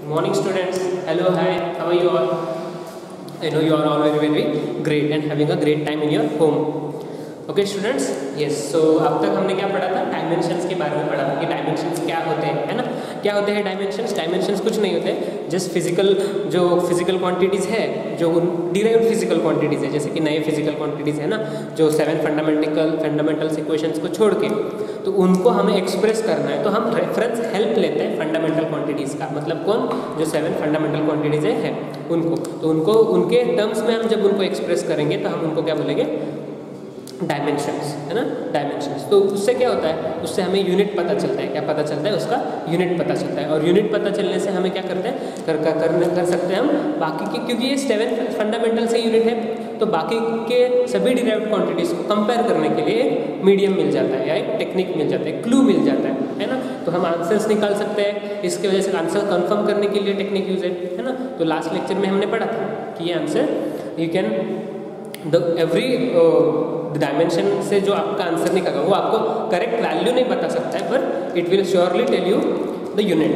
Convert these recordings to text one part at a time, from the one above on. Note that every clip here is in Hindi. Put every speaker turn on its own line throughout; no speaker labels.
Morning students, hello, hi, how are you all? I know you are all very great and having a great time in your home. Okay students, yes, so अब तक हमने क्या पढ़ा था? डायमेंशंस के बारे में पढ़ा था कि डायमेंशंस क्या होते हैं, है ना? क्या होते हैं डायमेंशंस? डायमेंशंस कुछ नहीं होते, जस्ट फिजिकल क्वांटिटीज़ है, जो डिराइव्ड फिजिकल क्वांटिटीज़ है, जैसे कि नए फिजिकल क्वांटिटीज़ है ना, जो 7 फंडामेंटल इक्वेशंस को छोड़ के, तो उनको हमें एक्सप्रेस करना है, तो हम रेफरेंस हेल्प लेते हैं फंडामेंटल क्वांटिटीज़ का। मतलब कौन? जो 7 फंडामेंटल क्वांटिटीज़ है उनको, तो उनके टर्म्स में हम जब उनको एक्सप्रेस करेंगे तो हम उनको क्या बोलेंगे? डायमेंशंस, है ना? डायमेंशंस। तो उससे क्या होता है? उससे हमें यूनिट पता चलता है। क्या पता चलता है? उसका यूनिट पता चलता है। और यूनिट पता चलने से हमें क्या करते हैं? कर सकते हैं हम बाकी के, क्योंकि ये 7 फंडामेंटल से यूनिट है, तो बाकी के सभी डिराइव्ड क्वांटिटीज़ को कंपेयर करने के लिए एक मीडियम मिल जाता है या एक टेक्निक मिल जाता है, क्लू मिल जाता है ना? तो हम आंसर्स निकाल सकते हैं, इसके वजह से आंसर कंफर्म करने के लिए टेक्निक यूज है ना? तो लास्ट लेक्चर में हमने पढ़ा था कि ये answer you can every dimension से जो आपका आंसर निकलेगा वो आपको करेक्ट वैल्यू नहीं बता सकता है, पर it will surely tell you the unit,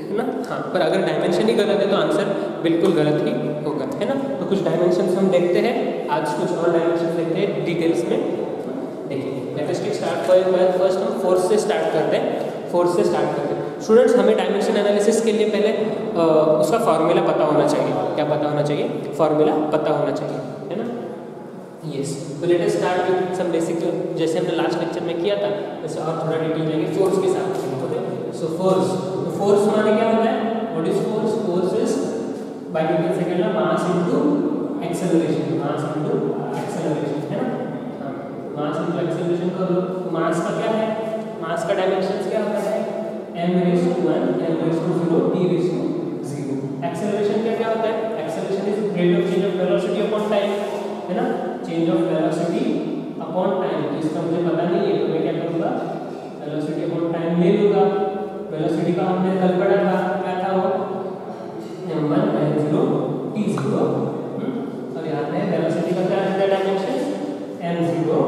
है ना? हाँ, पर अगर डायमेंशन ही गलत है तो आंसर बिल्कुल गलत ही होगा, है ना? तो कुछ डायमेंशन हम देखते हैं आज, कुछ और डायमेंशन देखते हैं डिटेल्स में। देखिए फर्स्ट हम फोर्स से स्टार्ट करते हैं। स्टूडेंट्स, हमें डायमेंशन एनालिसिस के लिए पहले उसका फार्मूला पता होना चाहिए। क्या पता होना चाहिए? फार्मूला पता होना चाहिए, है ना? यस, तो let us start with some basic, जैसे हमने लास्ट लेक्चर में किया था वैसे और थोड़ा डिटेल जाएंगे फोर्स के साथ। ओके, सो फोर्स माने क्या होता है? What is force? Force is by Newton second law, mass into acceleration, है ना? हां, मास इनटू एक्सेलरेशन कर लो। मास का क्या है? मास का डायमेंशंस क्या होता है? m⁻⁴ m⁻⁴ t⁻�0। एक्सेलरेशन क्या होता है? Acceleration is rate of change of velocity upon time, है ना? Change of velocity upon time. इसका मुझे पता नहीं है तो मैं क्या करूंगा? वेलोसिटी अपॉन टाइम ले लूंगा। वेलोसिटी का हमने कल पढ़ा था, क्या था वो? m1 m0 t0, और यहाँ पे वेलोसिटी का क्या है? Dimension m0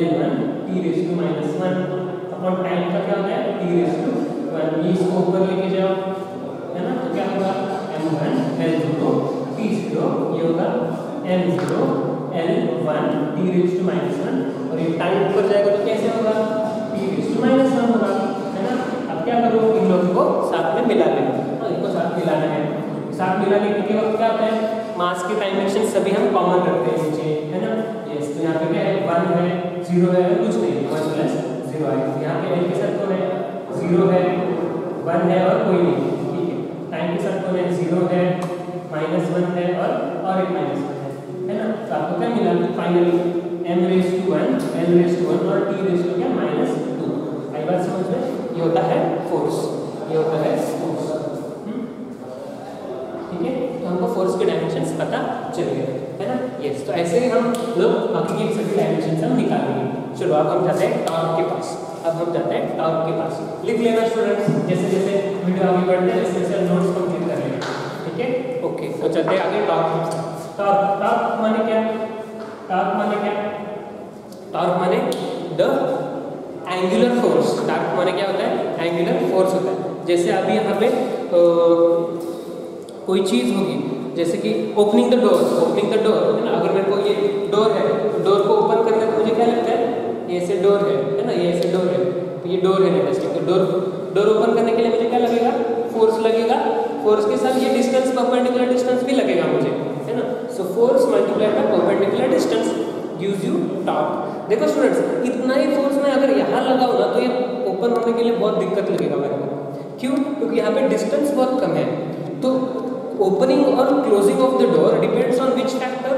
l1 t⁻⁻1 upon time का क्या होता है? t⁻1। इसको ऊपर लेके जाओ, है ना? तो क्या होगा? m1 l0 t0, ये होगा m0 l1 t⁻⁻1, और ये टाइम ऊपर जाएगा तो कैसे होगा? t⁻⁻1 होगा, है ना? अब क्या करो? इन लोगों को साथ में मिला लेना, इनको साथ मिलाना है। साथ मिलाने के वक्त क्या होता है? मास के डायमेंशन सभी हम कॉमन रखते हैं नीचे, है ना? यस, तो यहाँ पे क्या है? 1 है, 0 है, कुछ नहीं, 1 + 0 है। यहाँ पे l के साथ कौन है? 0 है, 1 है और कोई नहीं, ठीक है? टाइम के साथ कौन है? 0 है, -1 है और एक -1 है ना? तो आपको क्या मिला? फाइनली m⁻⁴ l⁻⁴ और t⁻2। आई बात समझ में? ये होता है फोर्स, ठीक है? तो हमको फोर्स के डायमेंशंस पता चल गए, है ना? यस, तो ऐसे ही हम लोग बाकी के सभी डायमेंशंस हम निकालेंगे। चलो अब हम जाते हैं टॉर्क के पास। लिख लेना स्टूडेंट्स, जैसे जैसे वीडियो आगे बढ़ते हैं वैसे नोट्स कंप्लीट कर लेंगे, ठीक है? ओके, तो चलते हैं आगे। टॉर्क माने क्या? टॉर्क माने द एंगुलर फोर्स। टॉर्क माने क्या होता है? एंगुलर फोर्स होता है। जैसे अभी यहाँ पे कोई चीज़ होगी, जैसे कि ओपनिंग द डोर, है ना? अगर मेरे को ये डोर है, डोर को ओपन करने में मुझे क्या लगता है? ये ऐसे डोर है ना? ये ऐसे डोर है, तो ये डोर है मेरा, तो डोर ओपन करने के लिए मुझे क्या लगेगा? फोर्स लगेगा। फोर्स के साथ ये डिस्टेंस, परपेंडिकुलर डिस्टेंस भी लगेगा मुझे, है ना? So force multiplied by perpendicular distance gives you torque. देखो स्टूडेंट्स, इतना ही फोर्स मैं अगर यहाँ लगाऊँ ना तो ये ओपन होने के लिए बहुत दिक्कत लगेगा मेरे को। क्यों? क्योंकि यहाँ पे डिस्टेंस बहुत कम है। तो ओपनिंग और closing of the door depends on which factor?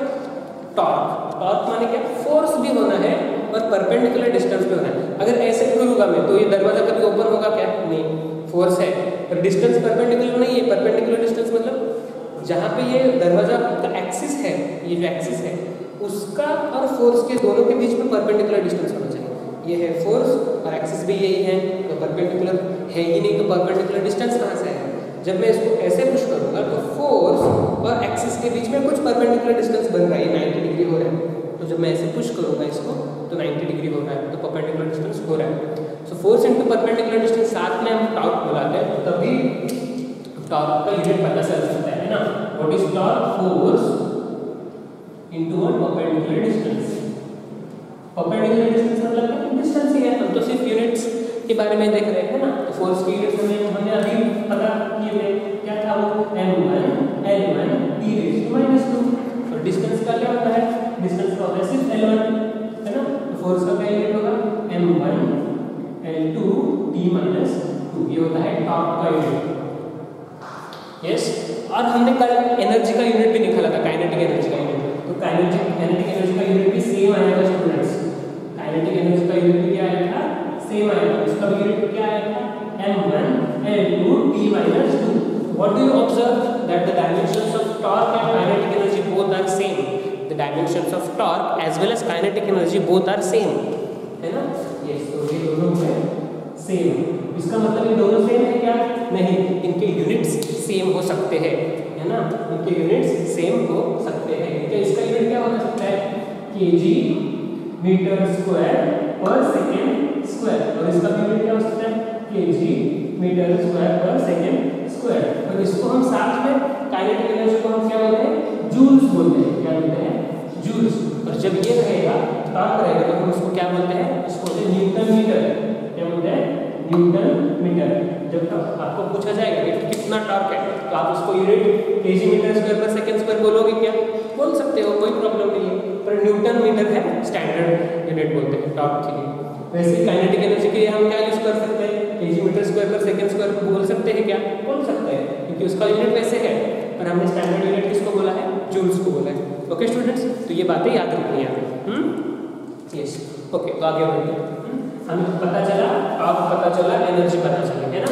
Torque माने क्या? फोर्स भी होना है और परपेंडिकुलर डिस्टेंस भी होना है। अगर ऐसे करूँगा मैं तो ये दरवाजा कभी ओपन होगा क्या? नहीं, फोर्स है, पर डिस्टेंस परपेंडिकुलर नहीं है। परपेंडिकुलर डिस्टेंस मतलब जहाँ पे ये दरवाजा का एक्सिस है, ये जो एक्सिस है उसका और फोर्स के दोनों के बीच में परपेंडिकुलर डिस्टेंस होना चाहिए। ये है फोर्स और एक्सिस भी यही है, तो परपेंडिकुलर है ही नहीं, तो परपेंडिकुलर डिस्टेंस कहाँ से है? जब मैं इसको ऐसे पुश करूँगा तो फोर्स और एक्सिस के बीच में कुछ परपेंडिकुलर डिस्टेंस बन रहा है, 90 डिग्री हो रहा है। तो जब मैं ऐसे पुश करूँगा इसको तो 90 डिग्री हो रहा है, तो परपेंडिकुलर डिस्टेंस हो रहा है। So force into perpendicular distance साथ में हम टॉर्क बुलाते हैं, तभी टॉर्क का यूनिट पता चल सकता है ना। What is torque? Force into a perpendicular distance. Perpendicular distance मतलब डिस्टेंस ही है, हम तो सिर्फ यूनिट्स के बारे में देख रहे हैं ना। तो फोर्स की यूनिट्स हमने अभी पता किए थे, क्या था वो? m1 l1 t raised to -2। और डिस्टेंस का क्या होता है? डिस्टेंस का होता है सिर्फ l1 है ना। तो फोर्स का क्या यूनिट होगा? m1 l2 t -2, ये होता है टॉर्क का यूनिट। यस, और हमने कल एनर्जी का यूनिट भी निकाला था, काइनेटिक एनर्जी का यूनिट। तो काइनेटिक एनर्जी का यूनिट भी सेम आया था स्टूडेंट्स। काइनेटिक एनर्जी का यूनिट भी क्या आया था? सेम आया था। इसका यूनिट क्या आया था? m1 l2 t -2। What do you observe? That the dimensions of torque and kinetic energy both are same. The dimensions of torque as well as kinetic energy both are same, है ना? Yes, तो ये दोनों है सेम। इसका मतलब ये दोनों सेम है क्या? नहीं, इनके यूनिट्स सेम हो सकते हैं, है ना। इनके यूनिट्स सेम हो सकते हैं। क्या इसका यूनिट क्या हो सकता है? kg मीटर स्क्वायर पर सेकेंड स्क्वायर, और इसका यूनिट क्या हो सकता है? kg मीटर स्क्वायर पर सेकेंड स्क्वायर। और इसको हम साथ में काइनेटिक एनर्जी को हम क्या बोलते हैं? जूल्स बोलते हैं। क्या बोलते हैं? जूल्स। और जब ये रहेगा, टॉर्क रहेगा, तो हम उसको क्या बोलते हैं? इसको बोलते हैं न्यूटन मीटर। क्या बोलते हैं? Newton metre. जब आपको पूछा जाएगा कि कितना टॉर्क है, तो आप उसको यूनिट kg मीटर स्क्वायर पर सेकेंड स्क्वायर बोलोगे क्या? बोल सकते हो, कोई प्रॉब्लम नहीं है। पर न्यूटन मीटर है स्टैंडर्ड यूनिट बोलते हैं टॉर्क के लिए। वैसे काइनेटिक एनर्जी के लिए हम क्या यूज कर सकते हैं? kg मीटर स्क्वायर पर सेकेंड स्क्वायर बोल सकते हैं क्या? बोल सकते हैं, क्योंकि उसका यूनिट वैसे है। पर हमने स्टैंडर्ड यूनिट किसको बोला है? जूल्स को बोला है। ओके स्टूडेंट्स, तो ये बातें याद रखनी है। यस, ओके, तो आगे बढ़ते हैं। हमें पता चला टॉर्क, पता चला एनर्जी, पता चला, है ना।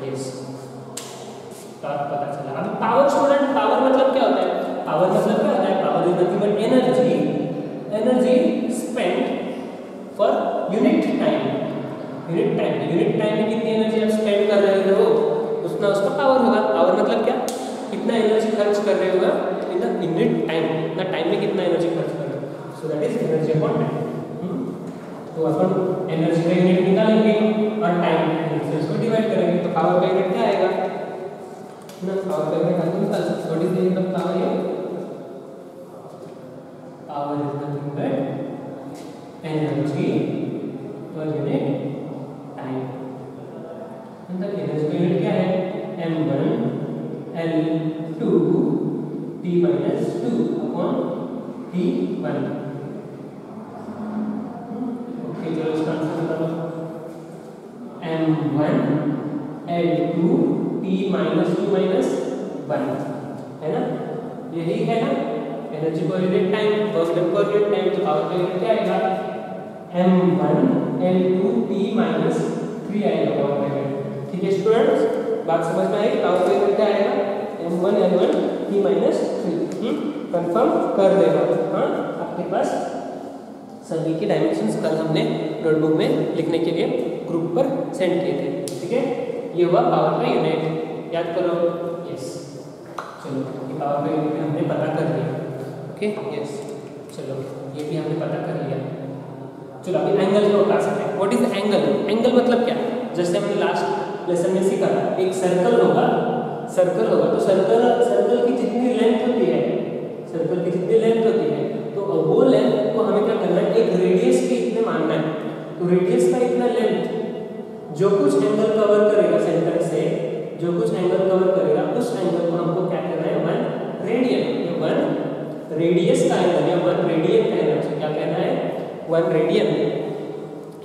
यस, टॉर्क पता चला। अब पावर स्टूडेंट, पावर मतलब क्या होता है? पावर मतलब क्या होता है? Power is nothing but energy spent for unit time. Unit time में कितनी एनर्जी आप स्पेंड कर रहे हो, उतना उसका पावर होगा। पावर मतलब क्या? कितना एनर्जी खर्च कर रहे हो इन द यूनिट टाइम, ना टाइम में कितना एनर्जी खर्च कर रहे हो। So that is energy upon time. तो अपन एनर्जी का यूनिट निकालेंगे और टाइम से उसको डिवाइड करेंगे, तो पावर का यूनिट क्या आएगा ना? पावर का यूनिट हम निकाल सकते हैं। What is the unit of power here? Power is nothing but energy पर यूनिट टाइम। मतलब एनर्जी का यूनिट क्या है? m1 l2 t -2 upon t1। Okay, चलो इसका आंसर बताओ। m1 l2 t -2 -1 है ना, यही है ना। एनर्जी पर यूनिट टाइम, वर्क डन पर यूनिट टाइम, तो पावर का यूनिट क्या आएगा? m1 l2 t -3 आएगा पावर का यूनिट। ठीक है स्टूडेंट्स, बात समझ में आई? पावर का यूनिट क्या आएगा? m1 l1 t -3। कंफर्म कर देगा। हाँ, आपके पास सभी के डायमेंशंस कल हमने नोटबुक में लिखने के लिए ग्रुप पर सेंड किए थे। ठीक है, ये हुआ पावर का यूनिट, याद करो। यस, चलो ये पावर का यूनिट हमने पता कर लिया। ओके, यस, चलो ये भी हमने पता कर लिया। चलो अभी एंगल को उठा सकते हैं। What is angle? एंगल मतलब क्या? जैसे हमने लास्ट लेसन में सीखा था, एक सर्कल होगा, तो सर्कल की जितनी लेंथ होती है, तो वो लेंथ को हमें क्या करना है? एक रेडियस के इतने मानना है। तो रेडियस का इतना लेंथ जो कुछ एंगल कवर करेगा सेंटर से, उस एंगल को हमको क्या करना है? 1 रेडियन। 1 रेडियस का एंगल या 1 रेडियन का एंगल, क्या कहना है? 1 रेडियन।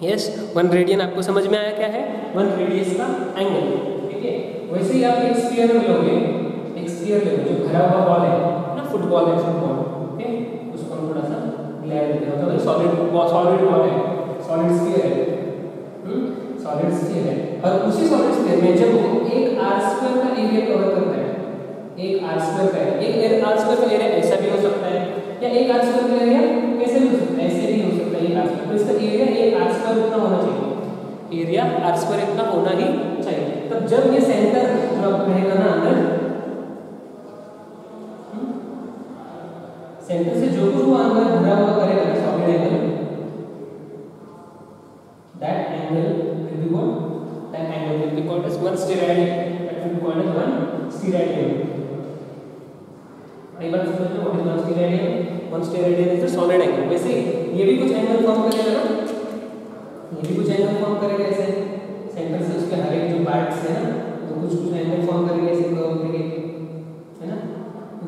यस, 1 रेडियन आपको समझ में आया क्या है? 1 रेडियस का एंगल। ठीक है, वैसे ही आप एक स्फीयर में लोगे, जो भरा हुआ बॉल है ना, फुटबॉल है, ओके, उसको हम थोड़ा सा ग्लेयर देते हैं, मतलब सॉलिड बॉल है, सॉलिड स्फीयर है। और उसी सॉलिड स्फीयर में जब वो एक r² का एरिया कवर करता है, एक r² का एरिया ऐसा भी हो सकता है, या एक r² का एरिया कैसे भी हो सकता है, ऐसे भी हो सकता है। एक r², तो इसका एरिया एक r² इतना होना चाहिए, एरिया r² इतना होना ही चाहिए। तब जब ये सेंटर जो रहेगा ना अंदर, सेंटर से जो कुछ वो अंदर भरा हुआ करेगा solid angle, that angle will be called as 1 steradian, that will be called as 1 steradian. आई बात समझ में? What is one steradian? One steradian is the solid angle. वैसे ये भी कुछ एंगल फॉर्म करेगा ना, ये भी कुछ एंगल फॉर्म करेगा ऐसे सेंटर से उसके हर एक जो पार्ट्स है ना, तो कुछ कुछ एंगल फॉर्म करेगा ऐसे कर्व करके, है ना।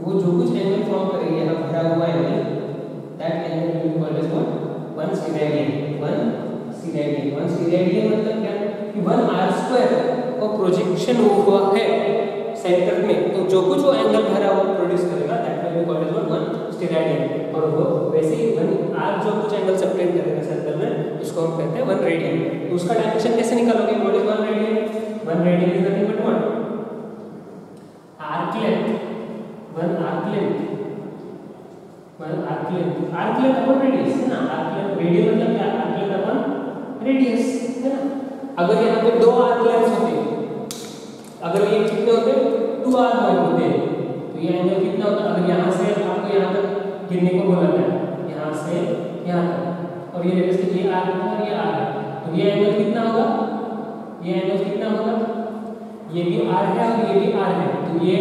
वो जो कुछ एंगल फॉर्म करेगी यहाँ भरा हुआ angle, that angle will be called as what? One steradian. One steradian. One steradian मतलब क्या कि 1r² का प्रोजेक्शन हुआ है सेंटर में, तो जो कुछ वो एंगल भरा हुआ प्रोड्यूस करेगा that will be called as one steradian. और वो वैसे ही 1r जो कुछ एंगल सबटेंड करेगा सर्कल में, उसको हम कहते हैं 1 रेडियन। तो उसका डायमेंशन कैसे निकालोगे? What is 1 radian? 1 radian is nothing but what? Arc length. 1 arc length, 1 arc length, arc length upon radius, है ना। आर्क लेंथ, रेडियन मतलब क्या? आर्क लेंथ अपॉन रेडियस, है ना। अगर यहाँ पे 2 आर्क लेंथ्स होते, अगर ये कितने होते? 2 आर्क होते, तो ये एंगल कितना होता? अगर यहाँ से आपको यहाँ तक गिरने को बोला है, यहाँ से यहाँ तक, और ये रेडियस ये आर्क है और ये आर्क है, तो ये एंगल कितना होगा? ये एंगल कितना होगा? ये भी आर है और ये भी आर है, तो ये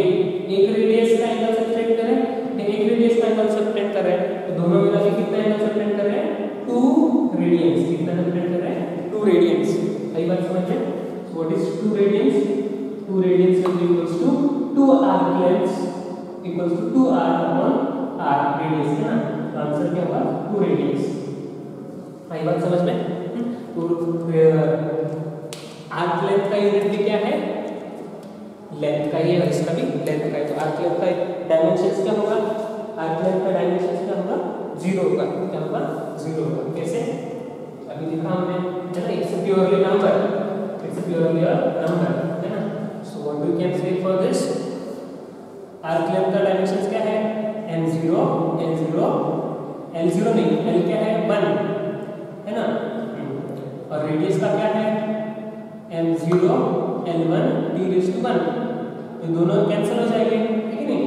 एक रेडियस का एंगल सबटेंड कर रहे हैं, एक रेडियस का एंगल सबटेंड कर रहे हैं, तो दोनों मिला के कितना एंगल सबटेंड कर रहे हैं? 2 रेडियंस। कितना सबटेंड कर रहे हैं? 2 रेडियंस। सही बात समझ में? So what is 2 radians? 2 radians will be equals to 2 arc lengths equals to 2 r upon r radius, है ना। तो आंसर क्या होगा? 2 रेडियंस। सही बात समझ में? तो आर्क लेंथ का यूनिट भी क्या है? लेंथ का ही है, और इसका भी लेंथ का है। तो आर्क लेंथ का डायमेंशंस क्या होगा? आर्क लेंथ का डायमेंशंस क्या होगा? 0 का। क्या होगा? 0 का। कैसे? अभी देखा हमने, है ना। It's purely number, it's purely a number, है ना। So what we can say for this? Arc length का डायमेंशंस क्या है? n0, l0, l0 नहीं, l क्या है? 1, है ना। और रेडियस का क्या है? m0, l1, d⁻1। ये दोनों कैंसिल हो जाएंगे, है कि नहीं।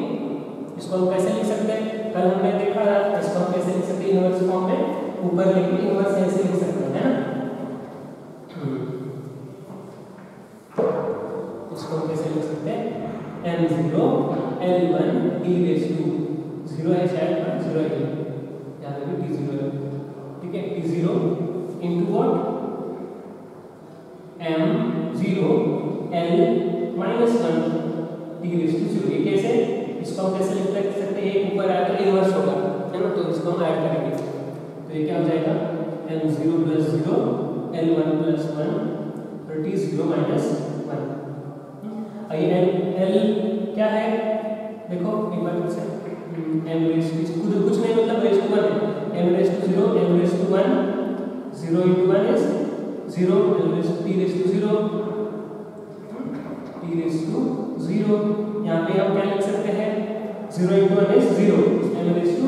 इसको हम कैसे लिख सकते हैं? कल हमने देखा था, इसको हम कैसे लिख सकते हैं? इनवर्स फॉर्म में ऊपर लिख के इनवर्स ऐसे लिख सकते हैं, है ना। इसको हम कैसे लिख सकते हैं? m0, l1, d⁻0 है शायद, 0 है, यहाँ पे भी d0 है, ठीक है। d0 into what? m0, l-1 d⁻0। ये कैसे? इसको हम कैसे लिख सकते हैं? एक ऊपर आया तो इनवर्स होगा, है ना। तो इसको हम ऐड करेंगे, तो ये क्या हो जाएगा? m0 + 0, l1 + 1 और d0 - 1। ये l क्या है? देखो एक बार फिर से, कुछ नहीं मतलब रेज़ टू 1 है। m⁻0, m⁻1, 0 × 1 is 0, d⁻0, d⁻0। यहाँ पे हम क्या लिख सकते हैं? 0 × 1 is 0, m⁻0,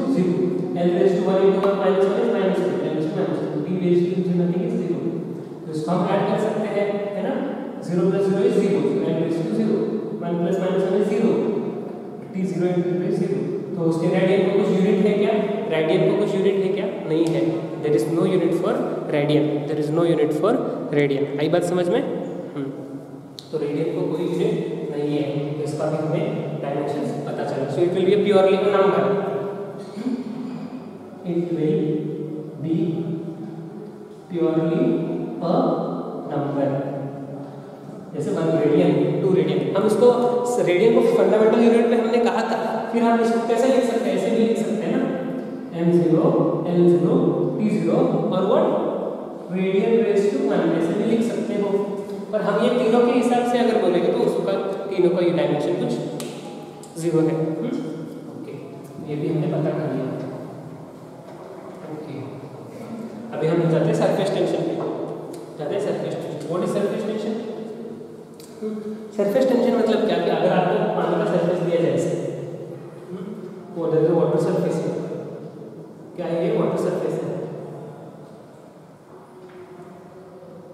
l⁻1 × 1 - 1 is -1, d⁻0 nothing is 0। तो इसको हम ऐड कर सकते हैं, है ना। 0 + 0 is 0, m⁻0, 1 + -1 is 0, d⁻0 × 0। तो उसके रेडियन को कुछ यूनिट है क्या? रेडियन को कुछ यूनिट है क्या? नहीं है। There is no unit for radian, there is no unit for radian. आई बात समझ में? तो रेडियन को कोई यूनिट नहीं है, तो इसका भी हमें डायमेंशंस पता चला। So it will be a purely a number, it will be purely a number. जैसे 1 रेडियन, 2 रेडियन, हम इसको रेडियन को फंडामेंटल यूनिट में हमने कहा था, फिर हम इसको कैसे लिख सकते हैं? ऐसे भी लिख सकते हैं ना, m0, l0, t0 और व्हाट? रेडियन⁻1 ऐसे भी लिख सकते हो। पर हम ये तीनों के हिसाब से अगर बोलेंगे तो उसका तीनों का ये डायमेंशन कुछ 0 है। ओके, ये भी हमने पता कर लिया। ओके, अभी हम जाते हैं सरफेस टेंशन पे। जाते हैं surface tension. What is surface tension? Surface tension मतलब क्या कि अगर आपको पानी का सरफेस दिया जाए ऐसे, वो दे वाटर सरफेस है, क्या है ये? वाटर सरफेस है।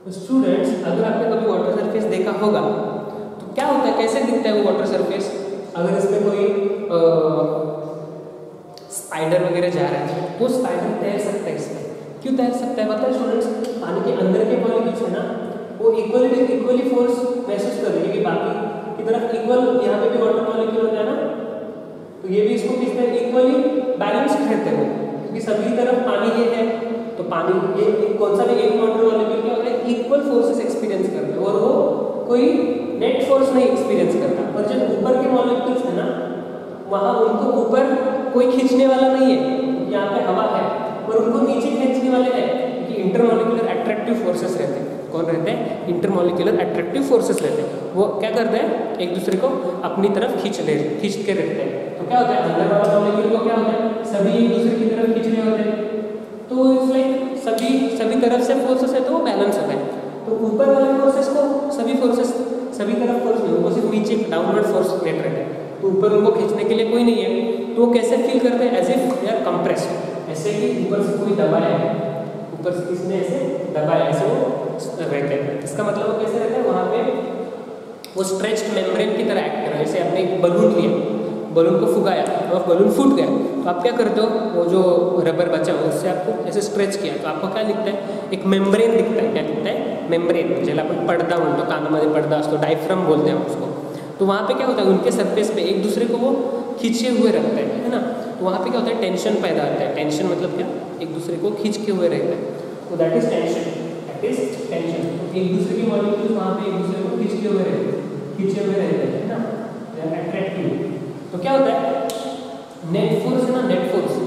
तो स्टूडेंट्स, अगर आपने कभी वाटर सरफेस देखा होगा तो क्या होता है, कैसे दिखता है वो वाटर सरफेस? अगर इसमें कोई स्पाइडर वगैरह जा रहा है, वो स्पाइडर तैर सकता है इसमें। क्यों तैर सकता है? मतलब स्टूडेंट्स, पानी के अंदर के मॉलिक्यूल्स है ना, वो इक्वली फोर्स महसूस कर रही है कि बाकी की तरफ इक्वल, यहाँ पे भी सभी तरफ पानी ये है, तो पानी ये कौन सा भी एक वाटर मॉलिक्यूल क्या होता है, इक्वल फोर्सेस एक्सपीरियंस करता है और वो कोई नेट फोर्स नहीं एक्सपीरियंस करता। पर जब ऊपर के मॉलिक्यूल्स है ना, वहाँ उनको ऊपर कोई खींचने वाला नहीं है, यहाँ पे हवा है, पर उनको नीचे खींचने वाले हैं, क्योंकि इंटरमॉलिक्यूलर अट्रैक्टिव फोर्सेस रहते हैं। कौन रहते हैं, इंटरमॉलिक्यूलर अट्रैक्टिव फोर्सेस रहते हैं। वो क्या करते हैं, एक दूसरे को अपनी तरफ खींच के रखते हैं। तो क्या होता है, अंदर वाला मॉलिक्यूल को क्या होता है, सभी एक दूसरे की तरफ खींच रहे होते हैं, तो इट्स लाइक सभी तरफ से फोर्सेस है तो वो बैलेंस होता है। तो ऊपर वाले फोर्सेस को सभी तरफ फोर्स नहीं, उनको सिर्फ नीचे डाउनवर्ड फोर्स नेट रहता है, तो ऊपर उनको खींचने के लिए कोई नहीं है। तो वो कैसे फील करते हैं, as if they are compressed, ऐसे कि ऊपर से कोई दबाया है, ऊपर से किसने ऐसे दबाया, ऐसे वो रहते हैं। इसका मतलब वो कैसे रहते हैं, वहाँ पे वो स्ट्रेच्ड मेम्ब्रेन की तरह एक्ट कर रहे हैं। जैसे आपने एक बलून लिया, बलून को फुगाया और बलून फूट गया, तो आप क्या करते हो, वो जो रबर बचा हो उससे आपको ऐसे स्ट्रेच किया, तो आपको क्या दिखता है, एक मेम्ब्रेन दिखता है। क्या दिखता है, मेम्ब्रेन, ज्याला आपण पडदा म्हणतो, कानामध्ये पडदा असतो, डायफ्राम बोलते हैं उसको। तो वहाँ पे क्या होता है, उनके सरफेस पे एक दूसरे को वो खींचे हुए रखते हैं, है ना। तो वहाँ पे क्या होता है, टेंशन पैदा होता है। टेंशन मतलब क्या, एक दूसरे को खींच के हुए रहता है, तो that is tension, that is tension. एक दूसरे के मॉलिक्यूल्स वहाँ पे एक दूसरे को खींच के हुए रहते हैं, है ना, अट्रैक्टिव। तो क्या होता है, नेट फोर्स है ना, नेट फोर्स,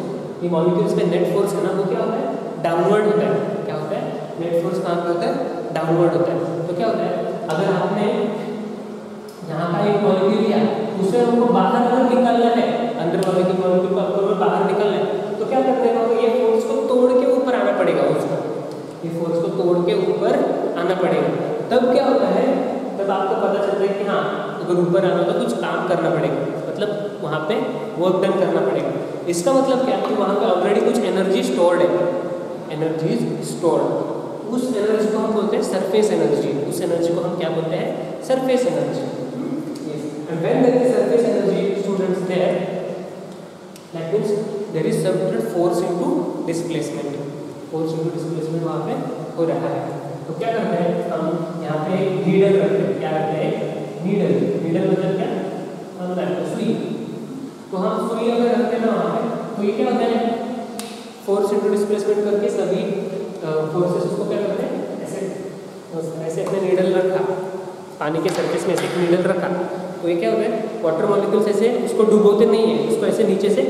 ये मॉलिक्यूल्स पे नेट फोर्स है ना, वो क्या होता है, डाउनवर्ड होता है। क्या होता है, नेट फोर्स कहाँ पे होता है, डाउनवर्ड होता है। तो क्या होता है, अगर आपने यहाँ का एक मॉलिक्यूल लिया, उसे हमको बाहर अगर निकालना है, अंदर वाले के मॉलिक्यूल को आपको बाहर निकालना है, तो क्या करते हैं, ये फोर्स को तोड़ के ऊपर आना पड़ेगा उसको, ये फोर्स को तोड़ के ऊपर आना पड़ेगा। तब क्या होता है, तब आपको पता चलता है कि हाँ, अगर ऊपर आना तो कुछ काम करना पड़ेगा, मतलब वहाँ पे वर्क डन करना पड़ेगा। इसका मतलब क्या है कि वहाँ पे ऑलरेडी कुछ एनर्जी स्टोर्ड है, एनर्जी स्टोर्ड। उस एनर्जी को हम बोलते हैं सरफेस एनर्जी, उस एनर्जी को हम क्या बोलते हैं, surface energy. And when there is surface energy, students, there, that means there is some force into displacement, force into displacement वहाँ पे हो रहा है। तो क्या करते हैं, हम यहाँ पे नीडल रखते हैं, क्या रखते हैं, नीडल। नीडल मतलब क्या, मतलब सुई। तो हम सुई अगर रखते हैं ना वहाँ पे, तो ये क्या होता है, फोर्स इंटू डिस्प्लेसमेंट करके सभी फोर्सेस को क्या करते हैं, ऐसे अपने नीडल रखा, पानी के सरफेस में ऐसे एक नीडल रखा, तो ये क्या होता है, वाटर मॉलिक्यूल्स ऐसे उसको डुबोते नहीं है, उसको ऐसे नीचे से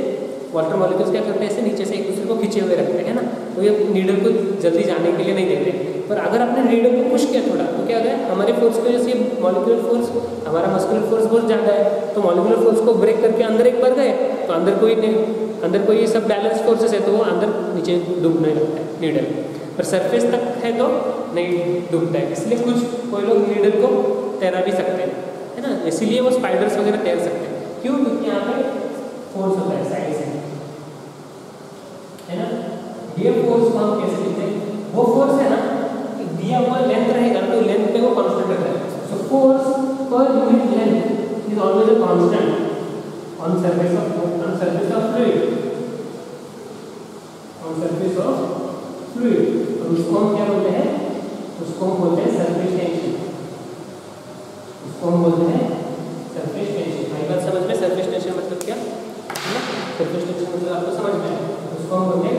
वाटर मॉलिक्यूल्स क्या करते हैं, ऐसे नीचे से एक दूसरे को खींचे हुए रखते हैं ना, तो ये नीडल को जल्दी जाने के लिए नहीं देते। पर अगर आपने नीडल को पुश किया थोड़ा, तो क्या होता है, हमारे फोर्स की वजह से मॉलिक्यूलर फोर्स, हमारा मस्कुलर फोर्स बहुत ज़्यादा है, तो मॉलिक्यूलर फोर्स को ब्रेक करके अंदर एक बार गए, तो अंदर कोई सब बैलेंस फोर्सेस है, तो वो अंदर नीचे डूबने लगता है नीडल, पर सरफेस तक है तो नहीं डूबता है। इसलिए कोई लोग नीडल को तैरा भी सकते हैं, है ना, इसीलिए वो स्पाइडर्स वगैरह तैर सकते हैं। क्यों, क्योंकि यहाँ पे फोर्स होता है साइड से, है ना। ये फोर्स को हम कैसे लिखते हैं, वो फोर्स है ना, दिया हुआ लेंथ रहेगा तो लेंथ पे वो कांस्टेंट रहता है। So force per unit length is always a constant on surface of fluid, on surface of fluid. और उसको हम क्या बोलते हैं, उसको हम बोलते हैं सरफेस टेंशन, उसको हम बोलते हैं सरफेस टेंशन। मेरी बात समझ में, सरफेस टेंशन मतलब क्या है ना, सरफेस टेंशन मतलब आपको समझ में आया, उसको हम बोलते हैं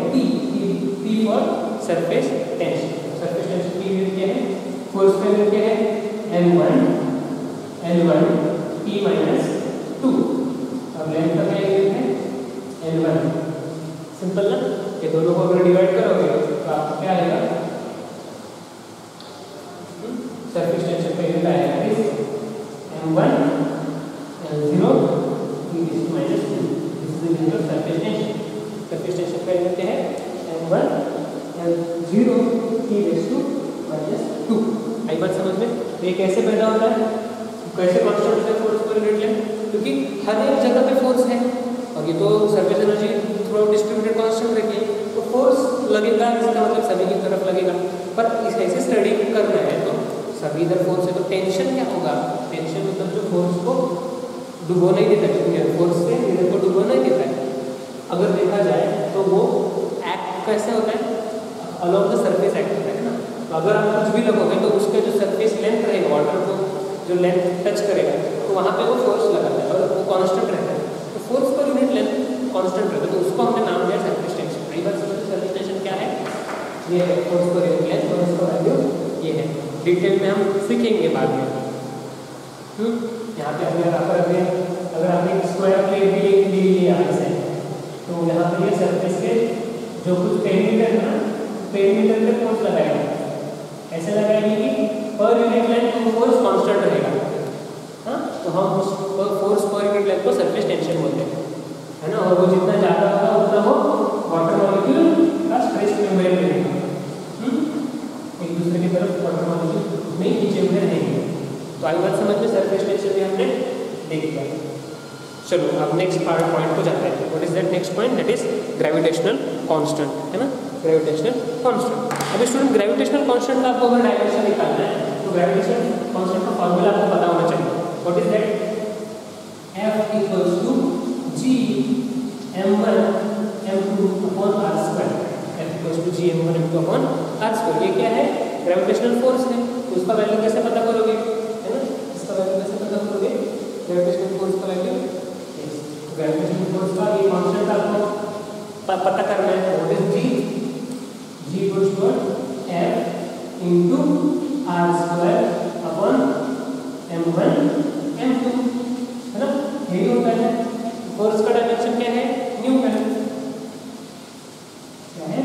T for surface tension. Surface tension की यूनिट क्या है, फोर्स का यूनिट क्या है, L1 T माइनस 2, और लेंथ का क्या यूनिट है, L1। सिंपल ना, ये दोनों को अगर डिवाइड करोगे तो आपको क्या आएगा, सरफेस टेंशन का यूनिट आएगा इस M1 L0 T minus 2, this is the unit of surface tension. Surface tension का यूनिट क्या है, M1 L0 T माइनस 2। आई बात समझ में। ये कैसे पैदा होता है, कैसे कांस्टेंट होता है फोर्स पर यूनिट लेंथ, क्योंकि हर एक जगह पे फोर्स है, और ये तो surface energy through distributed constant रखी है, तो फोर्स लगेगा, इसका मतलब सभी की तरफ लगेगा। पर इस ऐसे स्टडी करना है तो सभी इधर फोर्स है, तो टेंशन क्या होगा, टेंशन मतलब जो फोर्स को डुबो नहीं देता है, फोर्स से नीडल को डुबो नहीं देता है। अगर देखा जाए तो वो एक्ट कैसे होता है, अलॉन्ग द सरफेस एक्ट होता है ना। तो अगर आप कुछ भी लगोगे तो उसके जो सरफेस लेंथ रहेगा, वाटर को जो लेंथ टच करेगा, तो वहाँ पे वो फोर्स लगाता है और वो कांस्टेंट रहता है। तो force per unit length constant रहता है, तो उसको हमने नाम दिया सरफेस टेंशन। पहली बात समझो सर्फेस टेंशन क्या है, ये है फोर्स पर यूनिट लेंथ और इसका वैल्यू ये है। डिटेल में हम सीखेंगे बाद में। यहाँ पे अगर आपने एक स्क्वायर प्लेट भी ली लिया है तो यहाँ पे ये सर्फेस के जो कुछ पेरीमीटर है ना, पेरीमीटर पे फोर्स लगाएगा। ऐसे लगाएंगे कि per unit length force constant रहेगा। हाँ, तो हम उस फोर्स पर यूनिट लेंथ को सरफेस टेंशन बोलते हैं, है ना। और वो जितना ज़्यादा होगा उतना वो वाटर मॉलिक्यूल का स्ट्रेस मेम्ब्रेन रहेगा। एक दूसरे की तरफ वाटर मॉलिक्यूल उतने ही नीचे में रहेंगे। तो आई बात समझ में सरफेस टेंशन भी हमने देख लिया। चलो अब नेक्स्ट पॉइंट को जाते हैं। What is that next point? That is gravitational constant, है ना, ग्रेविटेशनल कांस्टेंट। अब स्टूडेंट ग्रेविटेशनल कांस्टेंट का आपको अगर डायमेंशन निकालना है तो ग्रेविटेशनल कांस्टेंट का फॉर्मूला आपको पता होना चाहिए। What is that? F equals to G m1 m2 upon r square। F equals to G m1 m2 upon r square। ये क्या है? ग्रेविटेशनल फोर्स है। तो उसका वैल्यू कैसे पता करोगे, है ना? इसका वैल्यू कैसे पता करोगे? ग्रेविटेशनल फोर्स का वैल्यू, ग्रेविटेशनल फोर्स का ये कांस्टेंट आपको पता करना है। What is G? G equals to F into r square upon m1 m2, है ना। यही होता है। फोर्स का डायमेंशन क्या है? न्यूटन। क्या है?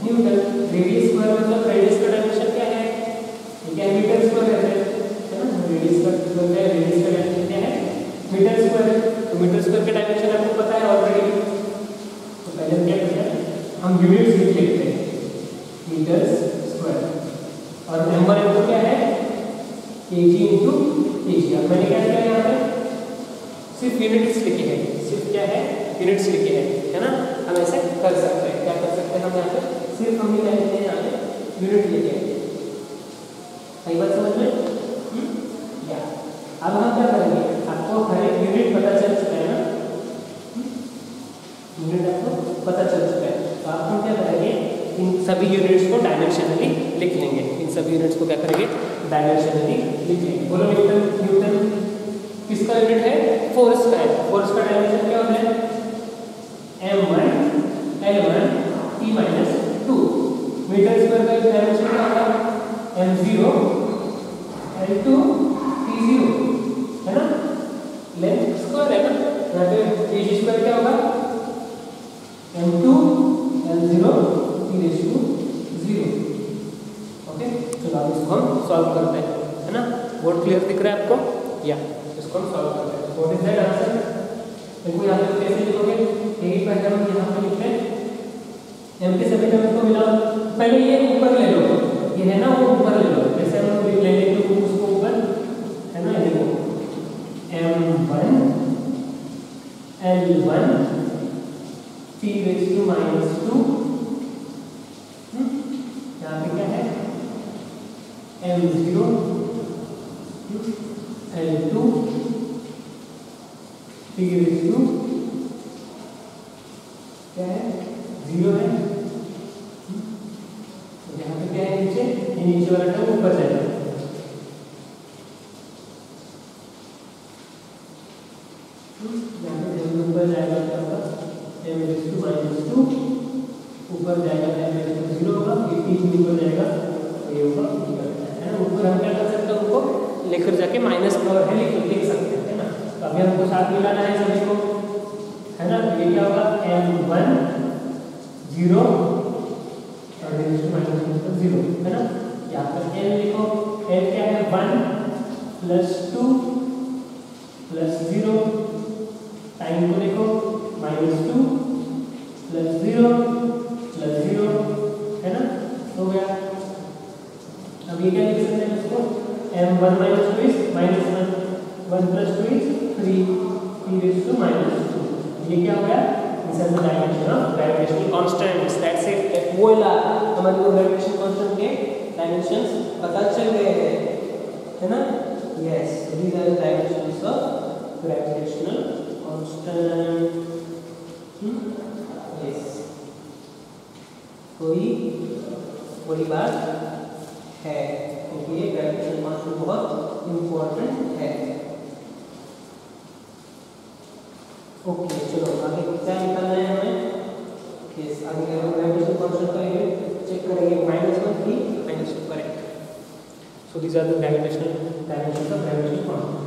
न्यूटन। रेडियस स्क्वायर मतलब रेडियस का डायमेंशन क्या है? ये क्या है? मीटर स्क्वायर है ना। रेडियस का मतलब क्या है? रेडियस का डायमेंशन क्या है? Metre square. तो मीटर स्क्वायर का डायमेंशन आपको पता है ऑलरेडी। तो पहले क्या करते हैं, हम यूनिट्स लिख लेते हैं, मीटर स्क्वायर। और m1 m2 क्या है? kg into kg। अब मैंने क्या किया यहाँ पे? सिर्फ यूनिट्स लिखे हैं। सिर्फ क्या है? यूनिट्स लिखे हैं, है ना। हम ऐसे कर सकते हैं। क्या कर सकते हैं हम यहाँ पे? सिर्फ हमने क्या लिखे हैं यहाँ पे? यूनिट लिखे हैं। सही बात समझ में? या अब हम क्या करेंगे? आपको हर एक यूनिट पता चल चुका है ना, यूनिट आपको पता चल चुका है। तो आप हम क्या करेंगे? इन सभी यूनिट्स को डायमेंशनली लिख लेंगे। इन सभी यूनिट्स को क्या करेंगे? डायमेंशनली लिख लेंगे। बोलो न्यूटन, न्यूटन किसका यूनिट है? फोर्स का है। फोर्स का डायमेंशन क्या होता है? m1 l1 t minus 2। Metre square का डायमेंशन क्या होगा? m0 l2 t0, है ना। लेंथ स्क्वायर है ना। यहाँ पे kg स्क्वायर क्या होगा? m2 l0 t0। ओके, चलो अब इसको हम सॉल्व करते हैं, है ना। बोर्ड क्लियर दिख रहा है आपको? या इसको हम सॉल्व करते हैं। What is that answer? देखो यहाँ पे कैसे लिखोगे? यही पहले हम यहाँ पे लिखते हैं m के सभी टर्म्स को मिलाओ। पहले ये ऊपर ले लो, ये है ना, वो ऊपर ले लो। जैसे हम ले लेंगे तो उसको ऊपर, है ना। ये देखो m1 l1 t⁻²। यहाँ पे क्या है? m0 l2 t⁻² क्या है? 0 है। तो यहाँ पे क्या है? नीचे, ये नीचे वाला टर्म ऊपर जाएगा। यहाँ पे जब ऊपर जाएगा क्या होगा? m⁻², ऊपर जाएगा m⁻0 होगा, ये t ऊपर जाएगा तो ये होगा, है ना। ऊपर हम क्या कर सकते हैं? उनको लेकर जाके माइनस का है लिख सकते हैं, है ना। तो अभी हमको साथ मिलाना है सभी को, है ना। ये क्या होगा? m1 0 और -0, है ना। यहाँ पर n लिखो। n क्या है? 1 + 2 + 0। टाइम को देखो, -2 + 0 + 0, है ना। हो गया। अब ये क्या लिख सकते हैं इसको? m1 - 2 is -1, 1 + 2 is 3 t⁻²। ये क्या हो गया? This is the dimension of gravitational constants. That's it. वो ला हमारे को ग्रेविटेशनल कांस्टेंट के डायमेंशंस पता चल गए हैं, है ना। Yes, these are the dimensions of gravitational constant. Yes, कोई बड़ी बात है क्योंकि ये ग्रेविटेशनल कांस्टेंट बहुत इंपॉर्टेंट है। ओके, चलो आगे क्या निकालना है हमें? यस, आगे ग्रेविटेशन कांस्टेंट करेंगे, चेक करेंगे -1 3 -2 correct. So these are the gravitational dimensions of gravitational constant.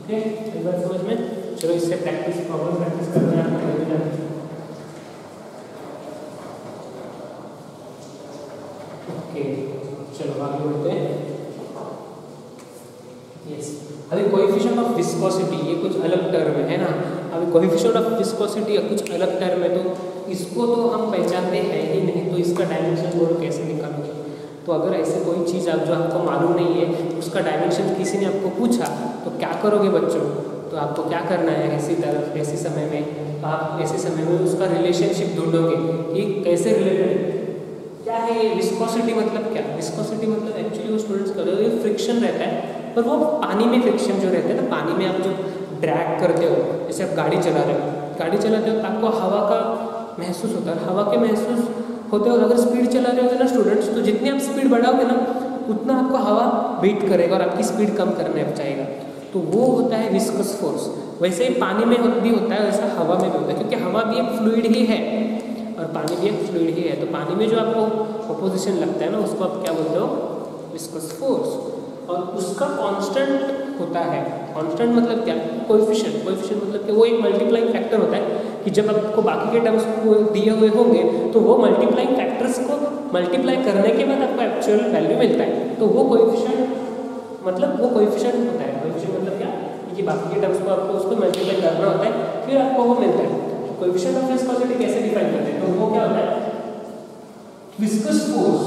Okay, एक बार समझ में. चलो इससे प्रॉब्लम प्रैक्टिस करते हैं. ओके, चलो आगे बढ़ते हैं. यस, अभी कोएफिशिएंट ऑफ विस्कोसिटी ये कुछ अलग टर्म है ना. अभी कोएफिशिएंट ऑफ विस्कोसिटी कुछ अलग टर्म है, तो इसको तो हम पहचानते हैं ही नहीं, तो इसका डायमेंशन बोलो कैसे निकालोगे. तो अगर ऐसे कोई चीज़ आप जो आपको मालूम नहीं है उसका डायमेंशन किसी ने आपको पूछा तो क्या करोगे बच्चों. तो आपको क्या करना है, ऐसे समय में तो आप ऐसे समय में उसका रिलेशनशिप ढूंढोगे कि कैसे रिलेटेड क्या है ये. विस्कोसिटी मतलब क्या, विस्कोसिटी मतलब एक्चुअली वो स्टूडेंट्स कर रहे हो फ्रिक्शन रहता है, पर वो पानी में फ्रिक्शन जो रहता है ना, पानी में आप जो ड्रैग करते हो, जैसे आप गाड़ी चला रहे हो, गाड़ी चलाते हो तो आपको हवा का महसूस होता है. हवा के महसूस होते हो अगर स्पीड चला रहे हो ना स्टूडेंट्स, तो जितनी आप स्पीड बढ़ाओगे ना उतना आपको हवा बीट करेगा और आपकी स्पीड कम करने जाएगा. तो वो होता है विस्कस फोर्स. वैसे ही पानी में भी होता है, वैसा हवा में भी होता है, क्योंकि हवा भी एक फ्लूइड ही है और पानी भी एक फ्लूइड ही है. तो पानी में जो आपको ऑपोजिशन लगता है ना उसको आप क्या बोलते हो, विस्कस फोर्स. और उसका कांस्टेंट होता है. कांस्टेंट मतलब क्या, कोएफिशिएंट. कोएफिशिएंट मतलब कि वो एक मल्टीप्लाइंग फैक्टर होता है कि जब आपको बाकी के टर्म्स दिए हुए होंगे तो वो मल्टीप्लाइंग फैक्टर्स को मल्टीप्लाई करने के बाद आपको एक्चुअल वैल्यू मिलता है. तो वो कोएफिशिएंट मतलब वो कोएफिशिएंट होता है. कोएफिशिएंट मतलब क्या कि बाकी के टर्म्स को आपको उसको मल्टीप्लाई करना होता है, फिर आपको वो मिलता है. कोएफिशिएंट ऑफ विस्कोसिटी कैसे डिफाइन करते हैं, तो वो क्या होता है, viscous force.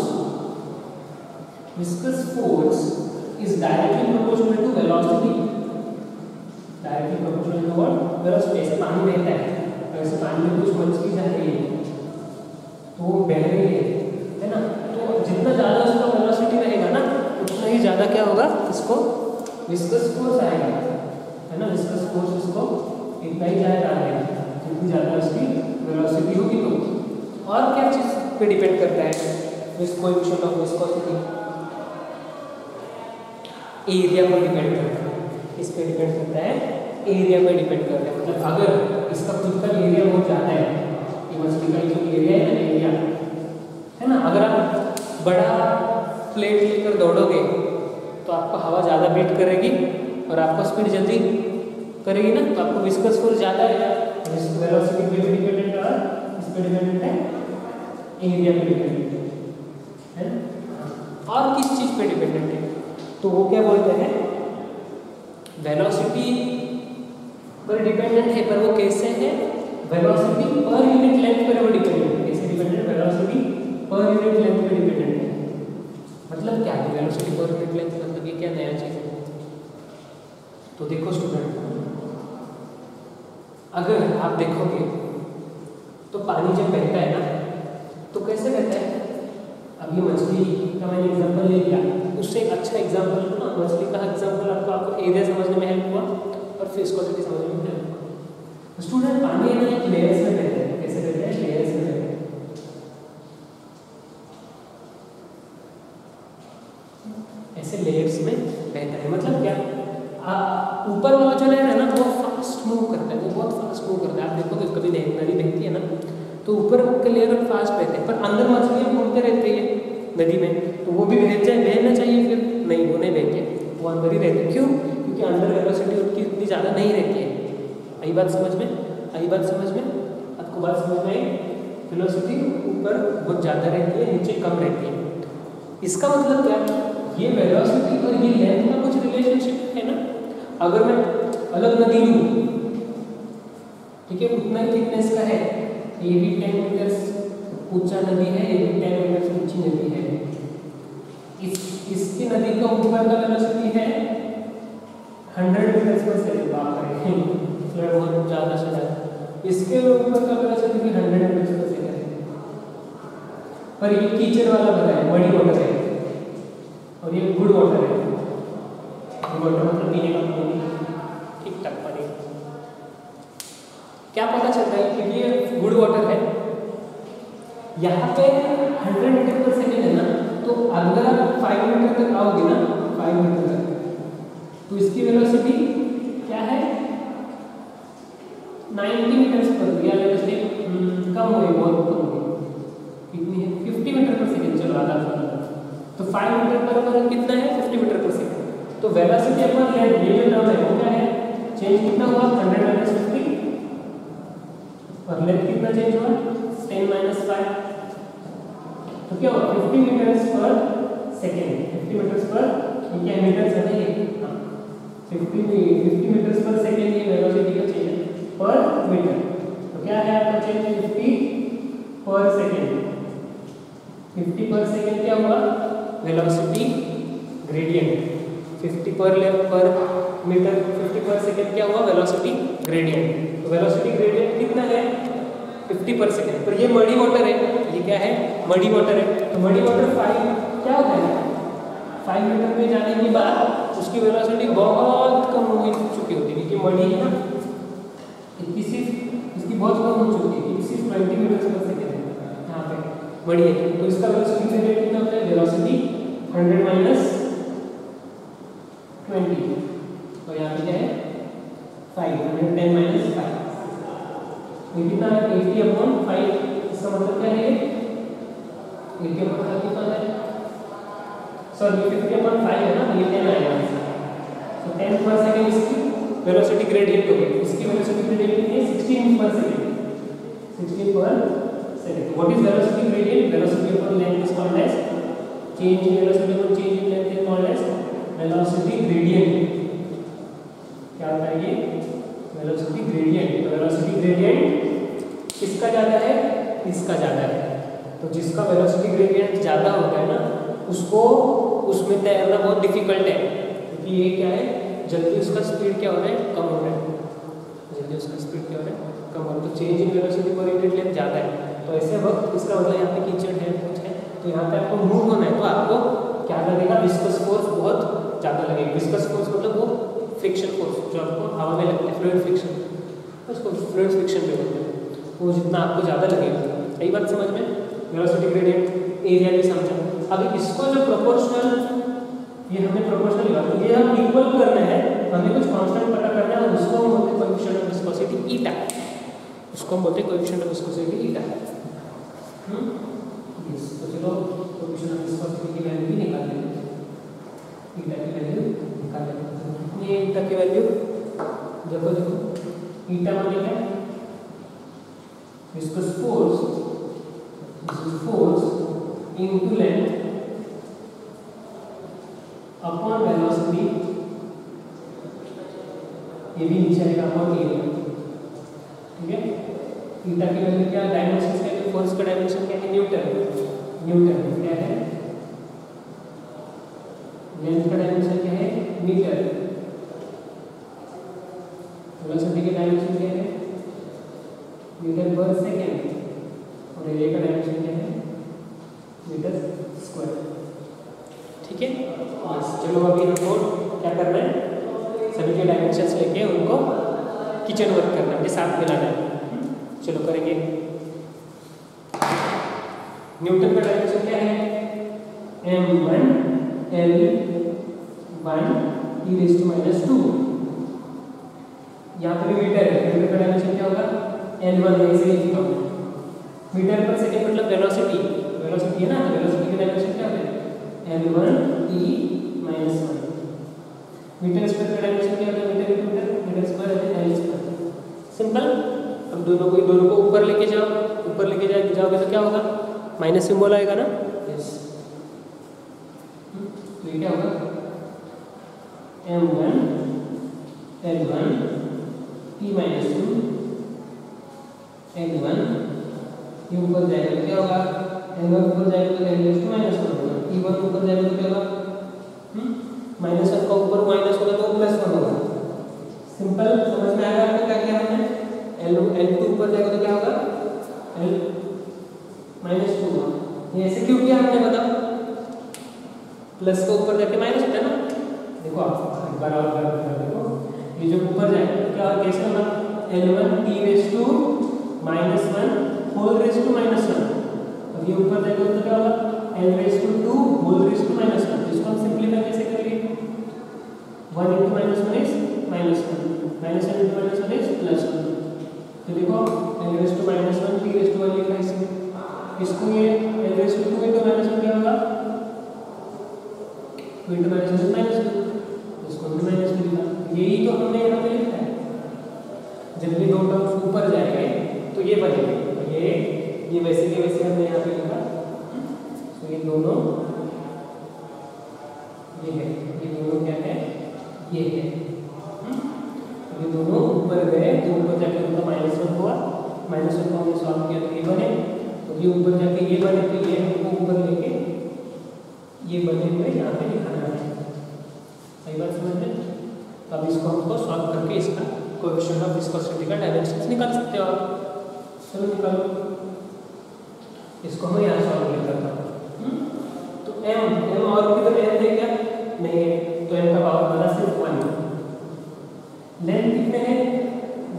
Viscous force is directly proportional to velocity. Directly proportional to what, velocity. ऐसे पानी बहता है, ऐसे पानी में कुछ मछली जा रही है तो वो बह रही है ना, तो जितना ज़्यादा उसका वेलोसिटी रहेगा ना उतना ही ज़्यादा क्या होगा, इसको विस्कस फोर्स आएगा, है ना. विस्कस फोर्स इसको इतना ही ज़्यादा आएगा जितनी ज़्यादा उसकी वेलोसिटी होगी. तो और क्या चीज़ पे डिपेंड करता है कोएफिशिएंट ऑफ विस्कोसिटी, एरिया पर डिपेंड करता है. इस पे डिपेंड करता है, एरिया पे डिपेंड करता है. मतलब अगर इसका खुद का एरिया बहुत ज़्यादा है, ये मछली का जो एरिया है ना, एरिया है ना, अगर आप बड़ा प्लेट लेकर दौड़ोगे तो आपको हवा ज़्यादा बीट करेगी और आपको स्पीड जल्दी करेगी ना, तो आपको विस्कस फोर्स ज़्यादा है. वेलोसिटी पे भी डिपेंडेंट है और इस पे डिपेंडेंट है, एरिया पे डिपेंडेंट है. और किस चीज़ पे डिपेंडेंट है, तो वो क्या बोलते हैं, वेलोसिटी पर डिपेंडेंट है. पर वो कैसे है, वेलोसिटी पर यूनिट लेंथ पर वो डिपेंडेंट है. कैसे dependent, velocity per unit length पे डिपेंडेंट है. मतलब क्या है वेलोसिटी पर यूनिट लेंथ, मतलब ये क्या नया चीज़ है. तो देखो स्टूडेंट, अगर आप देखोगे तो पानी जब बहता है ना तो कैसे बहता है. अब ये मछली का मैंने एग्जांपल ले लिया, उससे एक अच्छा एग्जांपल ना, मछली का एग्जांपल आपको एरिया समझने में हेल्प हुआ और विस्कोसिटी समझने में हेल्प हुआ. स्टूडेंट पानी है ना एक लेयर्स में बहता है. कैसे बहता है, लेयर्स में बहता है. ऐसे लेयर्स में बहता है. मतलब क्या, ऊपर वाला जो लेयर है ना वो फास्ट मूव करता है, वो बहुत फास्ट मूव करता है. आप देखोगे कभी नदी बहती है ना तो ऊपर के लेयर फास्ट बहते हैं, पर अंदर मछलियाँ घूमते रहती है नदी में, तो वो भी बहना चाहिए. फिर नहीं, वो नहीं बहते, वो अंदर ही रहते. क्यों, क्योंकि अंदर वेलोसिटी उनकी इतनी ज़्यादा नहीं रहती है. आई बात समझ में, आई बात समझ में, आपको बात समझ में आई. वेलोसिटी ऊपर बहुत ज़्यादा रहती है, नीचे कम रहती है. इसका मतलब क्या, ये वेलोसिटी और ये लेंथ का कुछ रिलेशनशिप है ना. अगर मैं अलग नदी लूँ, ठीक है, उतना ही थिकनेस का है, ये भी 10 मीटर ऊंचा नदी है, ये भी 10 मीटर ऊंची नदी है. इसकी नदी का ऊपर का वेलोसिटी है 100 मीटर पर सेकंड. बात करें बहुत ज़्यादा से ज़्यादा. इसके ऊपर का वेलोसिटी भी 100 मीटर पर सेकंड है. पर ये कीचड़ वाला भरा है, मड़ी वाटर है, और ये गुड वाटर है. गुड वाटर मतलब पीने का पानी, ठीक ठाक पानी. क्या पता चलता है कि ये गुड वाटर है. यहाँ पे 100 मीटर पर सेकंड है ना, तो अगर आप 5 मीटर तक आओगे ना, 5 मीटर तक, तो इसकी वेलोसिटी क्या है 90 मीटर पर, या वेलोसिटी कम हुई, बहुत कम हुई, कितनी है 50 मीटर पर सेकंड, चलो आधा तो 5 मीटर पर कितना है 50 मीटर पर सेकंड। तो वेलोसिटी अपॉन लेंथ ये जो टर्म है वो क्या है, चेंज कितना हुआ 100 माइनस 50, और लेंथ कितना चेंज हुआ 10 माइनस 5, तो क्या हुआ 50 मीटर्स पर सेकंड, 50 मीटर्स पर, ये क्या मीटर्स है ना, ये 50 मीटर्स पर सेकंड, ये वेलोसिटी का चेंज है पर मीटर। तो क्या है आपका चेंज 50 पर सेकंड, 50 पर सेकंड क्या हुआ वेलोसिटी ग्रेडियंट, 50 पर मीटर, 50 पर सेकंड क्या हुआ वेलोसिटी ग्रेडियंट। तो वेलोसिटी ग्रेडियंट कितना है 50 पर सेकंड। पर ये मडी वाटर है, ये क्या है मडी वाटर है, तो मडी वाटर 5 क्या होता है 5 मीटर में जाने के बाद उसकी वेलोसिटी बहुत कम हो चुकी होती है, क्योंकि मडी है ना इसकी बहुत कम हो चुकी है, इसकी 20 मीटर पर सेकंड है यहाँ पे मडी है। तो इसका वेलोसिटी ग्रेडियंट कितना होता है वेलोसिटी 100 माइनस 20, और यहाँ पे क्या है 510 माइनस 5, ये कितना है 80/5, इसका मतलब क्या है 80/5 कितना है, सॉरी 50/5 है ना, ये 10 आएगा, तो 10 पर सेकंड इसकी वेलोसिटी ग्रेडियंट होगी, इसकी वेलोसिटी ग्रेडियंट कितनी है 16 per second, 16 per second. What is velocity gradient, velocity upon length is called as change in velocity upon change in length is called as velocity gradient. क्या होता है ये वेलोसिटी ग्रेडियंट। तो वेलोसिटी ग्रेडियंट किसका ज्यादा है, इसका ज्यादा है, तो जिसका वेलोसिटी ग्रेडियंट ज्यादा होता है ना उसको उसमें तैरना बहुत डिफिकल्ट है, क्योंकि ये क्या है जल्दी उसका स्पीड क्या हो रहा है कम हो रहा है, जल्दी उसका स्पीड क्या हो रहा है कम हो रहा है, तो change in velocity per unit length ज्यादा है। तो ऐसे वक्त इसका मतलब यहाँ पे कीचड़ है कुछ है, तो यहाँ पे आपको मूव होना है, तो आपको क्या लगेगा विस्कस फोर्स बहुत ज़्यादा लगेगा। विस्कस फोर्स मतलब वो फ्रिक्शन फोर्स जो आपको हवा में लगता है, फ्लूइड फ्रिक्शन, उसको फ्लूइड फ्रिक्शन भी बोलते हैं, वो जितना आपको ज़्यादा लगेगा। यही बात समझ में, वेलोसिटी ग्रेडियंट एरिया भी समझा। अभी इसको जो प्रोपोर्शनल, ये हमने प्रोपोर्शनल लिखा, तो ये हम इक्वल करना है, हमें कुछ कांस्टेंट पता करना है, और उसको हम बोलते हैं कोएफिशिएंट ऑफ विस्कोसिटी ईटा, उसको हम बोलते हैं कोएफिशिएंट ऑफ विस्कोसिटी ईटा। तो चलो कोएफिशिएंट ऑफ विस्कोसिटी की वैल्यू भी निकाल लेते हैं, ईटा की वैल्यू निकाल लेते हैं। ये ईटा की वैल्यू देखो ईटा मतलब क्या है viscous force, force into length upon velocity, ये भी नीचे आएगा अपॉन एरिया, ठीक है। ईटा की वैल्यू क्या, डायमेंशन क्या है, फोर्स का डायमेंशन क्या है न्यूटन, न्यूटन क्या है, लेंथ का डायमेंशन क्या है मीटर, वेलोसिटी का डायमेंशन क्या है मीटर पर सेकेंड, और एरिया का डायमेंशन क्या है मीटर स्क्वायर, ठीक है। बस चलो अभी हमको क्या करना है, सभी के डायमेंशंस लेके उनको किचन वर्क करना है, साथ मिलाना है। चलो करेंगे। न्यूटन का डायमेंशन क्या है m1 L1 e⁻²। यहाँ पर भी मीटर है, मीटर का डायमेंशन क्या होगा L1 है, इसे लिखता हूँ मीटर पर सेकेंड मतलब वेलोसिटी, वेलोसिटी है ना, तो वेलोसिटी का डायमेंशन क्या होता है L1 e⁻1। मीटर स्क्वायर का डायमेंशन क्या होता है मीटर स्क्वायर है L²। सिंपल। अब दोनों को ऊपर लेके जाओ, ऊपर लेके जाओगे तो क्या होगा माइनस सिंबल आएगा ना, यस। तो ये क्या होगा m1 L1 e⁻² L1, ये ऊपर जाएगा तो क्या होगा L1 ऊपर जाएगा तो L⁻1 होगा, e1 ऊपर जाएगा तो क्या होगा -1 का ऊपर माइनस होगा तो +1 होगा। सिंपल, समझ में आएगा आपको क्या किया हमने। L2 ऊपर जाएगा तो क्या होगा L-2 होगा। ये ऐसे क्यों किया हमने बताओ, प्लस का ऊपर जाके माइनस होता है ना, देखो आप एक बार और देखो, ये जो ऊपर जाएगा तो क्या कैसे होगा L1 e⁻⁻1 whole rays to -1। अब ये ऊपर जाएगा तो क्या होगा L raise to 2 whole raise to -1। इसको हम सिंप्लीफाई कैसे करेंगे? 1 into -1 is -1, -1 into -1 is +1। तो देखो L raise to -1 T raise to 1 लिखा है इसमें। इसको ये एल रेज टू 2 into -1 क्या होगा? 2 into -1 is -2, इसको भी -2 लिखा। यही तो हमने यहाँ पे लिखा है। जब ये दो टर्म्स ऊपर जाएंगे तो ये बनेंगे, ये वैसे के वैसे हमने यहाँ पे लिखा। तो ये दोनों ये है, ये दोनों क्या है? ये है। ये दोनों ऊपर गए तो ऊपर जाके उनका -1 हुआ, -1 को हमने सॉल्व किया तो ये बने, तो ये ऊपर जाके ये बने, तो ये हमको ऊपर लेके ये बने हुए यहाँ पे लिखाना है। सही बात समझ में? अब इसको हमको सॉल्व करके इसका कोएफिशिएंट ऑफ विस्कोसिटी का डायमेंशंस निकाल सकते हो आप। चलो निकालो, इसको हम यहाँ सॉल्व कर करता हूँ। तो m और किधर m है क्या? नहीं है, तो m का पावर बना सिर्फ 1। लेंथ कितने हैं?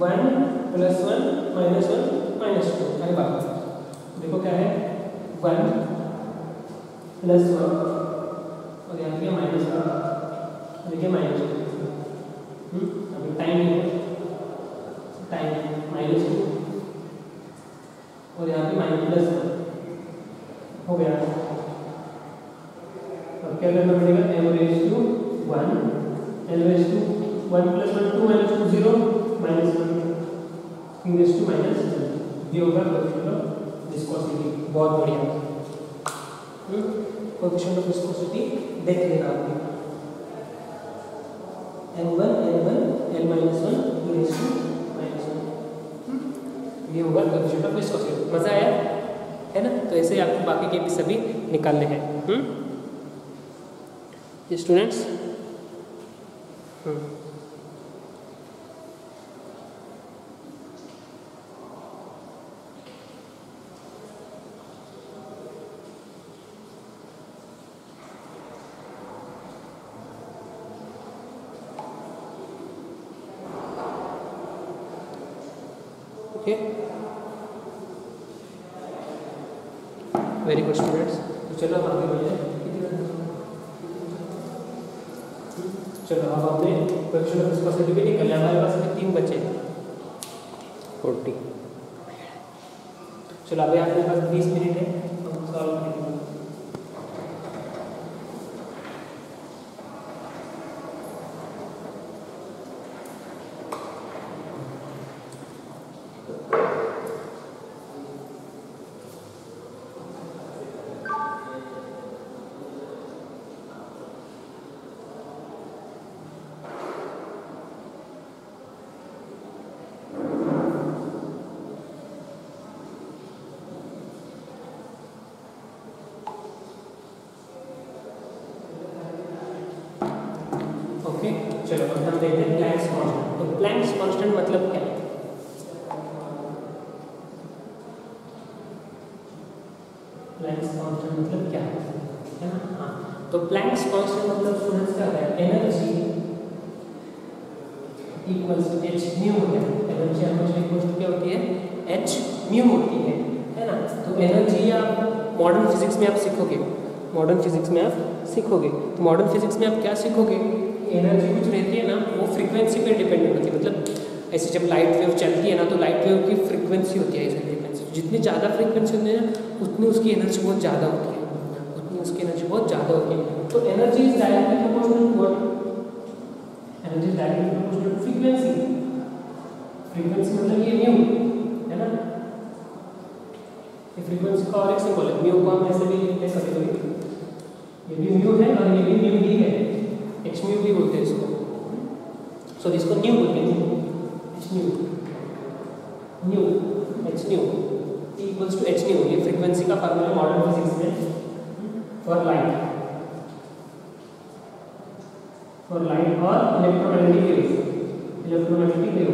1 + 1 -1 -2। अरे बात देखो क्या है? 1 + 1 और यहाँ पे -1, देखिए -2। अभी टाइम -2 और यहाँ पे -1 हो गया। अब क्या करना पड़ेगा? m raise to 1, l raise to 1 + 1 2 -2 0 -1 t raise to -1 ये होगा कोएफिशिएंट ऑफ विस्कोसिटी। बहुत बढ़िया। कोएफिशिएंट ऑफ विस्कोसिटी देख लेना आपने, n1 l -1 t raise to -1 ये होगा कोएफिशिएंट ऑफ विस्कोसिटी। मजा आया है ना? तो ऐसे ही आपको बाकी के भी सभी निकालने हैं। ये students okay, very good students. तो चलो हम आगे बढ़ते हैं। चलो अब हमने कोएफिशिएंट ऑफ विस्कोसिटी भी निकाल लिया, हमारे पास में 3 बचे 40। चलो अभी आपके पास 20 मिनट है, हम सॉल्व करेंगे। ओके, चलो अब हम देखते हैं प्लैंक्स कांस्टेंट। तो प्लैंक्स कांस्टेंट मतलब क्या है? प्लैंक्स कांस्टेंट मतलब क्या है ना? हाँ, तो प्लैंक्स कांस्टेंट मतलब स्टूडेंट्स क्या है? Energy equals to h mu होता है। एनर्जी हमेशा इक्वल्स टू क्या होती है? h म्यू होती है ना? तो एनर्जी आप मॉडर्न फिजिक्स में आप सीखोगे, मॉडर्न फिजिक्स में आप सीखोगे। तो मॉडर्न फिजिक्स में आप क्या सीखोगे? एनर्जी कुछ रहती है ना, वो फ्रीक्वेंसी पे डिपेंडेंट होती है। मतलब ऐसे जब लाइट वेव चलती है ना, तो लाइट वेव की फ्रीक्वेंसी होती है, ऐसे फ्रीक्वेंसी जितनी ज़्यादा फ्रीक्वेंसी होती है ना, उतनी उसकी एनर्जी बहुत ज़्यादा होती है, उतनी उसकी एनर्जी बहुत ज़्यादा होती है। तो energy is directly proportional to what? Energy is directly proportional to frequency. Frequency मतलब ये म्यू है ना, ये फ्रीक्वेंसी का और एक सिंबल है। म्यू को हम ऐसे भी लिखते हैं कभी-कभी, ये भी म्यू है और ये भी म्यू ही है, h म्यू भी बोलते हैं इसको। सो इसको न्यू बोलते हैं, h nu, nu h nu equals to h nu. ये फ्रीक्वेंसी का फार्मूला मॉडर्न फिजिक्स में फॉर लाइट और इलेक्ट्रोमैग्नेटिक वेव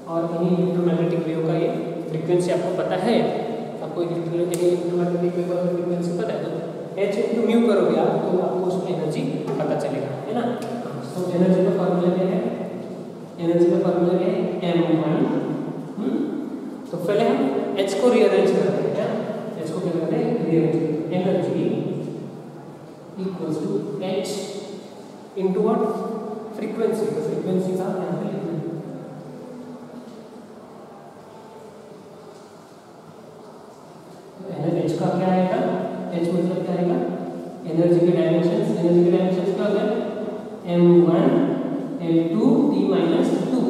और इन्हीं इलेक्ट्रोमैग्नेटिक वेव का ये फ्रीक्वेंसी आपको पता है, आपको इलेक्ट्रोमैग्नेटिक वेव का फ्रीक्वेंसी पता है, तो h इंटू म्यू करोगे आप तो आपको उसकी एनर्जी पता चलेगा, है ना। तो एनर्जी का फॉर्मूला क्या है? एनर्जी का फॉर्मूला क्या है m1। तो पहले हम h को रीअरेंज करते हैं, क्या h को क्या करते हैं rearrange. Energy equals to h into what frequency. तो फ्रीक्वेंसी का यहाँ पे लिखना है h का क्या आएगा, h मतलब क्या आएगा एनर्जी के डायमेंशंस। एनर्जी के डायमेंशंस क्या होता है m1 l2 t minus 2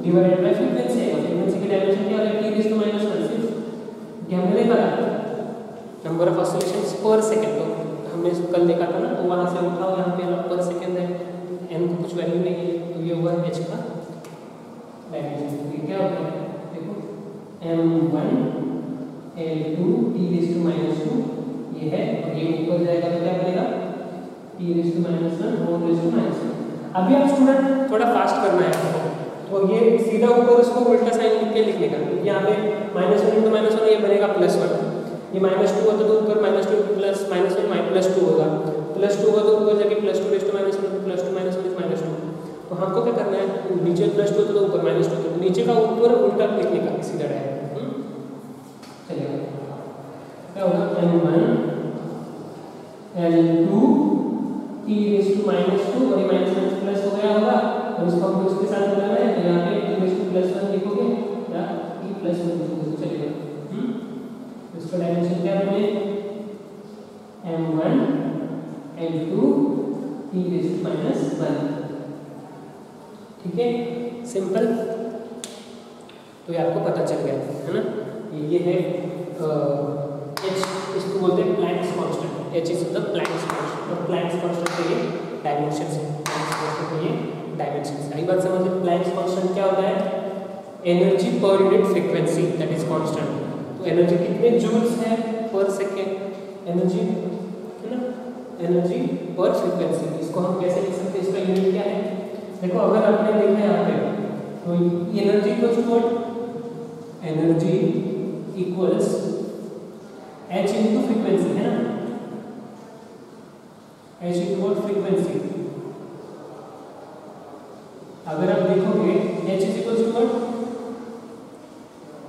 divided by frequency आएगा। फ्रीक्वेंसी के डायमेंशन क्या होगा t raised to -1। सिर्फ क्या हमने देखा था नंबर ऑफ ऑसिलेशंस पर सेकंड, तो हमने कल देखा था ना, तो वहां से उठाओ यहाँ पे पर सेकंड है, n को कुछ वैल्यू नहीं है, तो ये हुआ h का डायमेंशन। ये क्या होता है देखो m1 l2 t raised to -2 ये है, और ये ऊपर जाएगा तो क्या बनेगा t raised to -1 whole raised to -1। अभी आप स्टूडेंट थोड़ा फास्ट करना है आपको, तो ये सीधा ऊपर उसको उल्टा साइन लिख के लिखने का। यहाँ पे -1 × -1 ये बनेगा +1, ये -2 होता तो ऊपर -2 + -1 +2 होगा, +2 होगा तो ऊपर जाके +2 raised to -1 +2 -1 -2। तो हमको क्या करना है नीचे +2 होता तो ऊपर -2 होता, तो नीचे का ऊपर उल्टा लिखने का सीधा डायरेक्ट। चलिए क्या होगा m1 l2 t raised to -2 और ये -1 प्लस हो गया होगा, और इसको हमको इसके साथ बनाना है, तो यहाँ पे t raised to +1 लिखोगे या t +1 लिखोगे। चलिए इसका डायमेंशन क्या है m1 l2 t raised to -1। ठीक है सिंपल, तो ये आपको पता चल गया है ना। ये है h, इसको बोलते हैं Planck's constant. h is the Planck's constant, और प्लैंक्स कांस्टेंट के ये डायमेंशंस है, प्लैंक्स कांस्टेंट के ये डायमेंशंस। आई बात समझिए प्लैंक्स कांस्टेंट क्या होता है energy per unit frequency that is constant. तो एनर्जी कितने जूल्स है पर सेकेंड, एनर्जी है ना, एनर्जी पर फ्रीक्वेंसी। इसको हम कैसे लिख सकते हैं, इसका यूनिट क्या है देखो, अगर आपने देखा यहाँ पे तो energy equals to what, energy equals h into frequency है ना, h इक्वल फ्रीक्वेंसी। अगर आप देखोगे h is equals to what,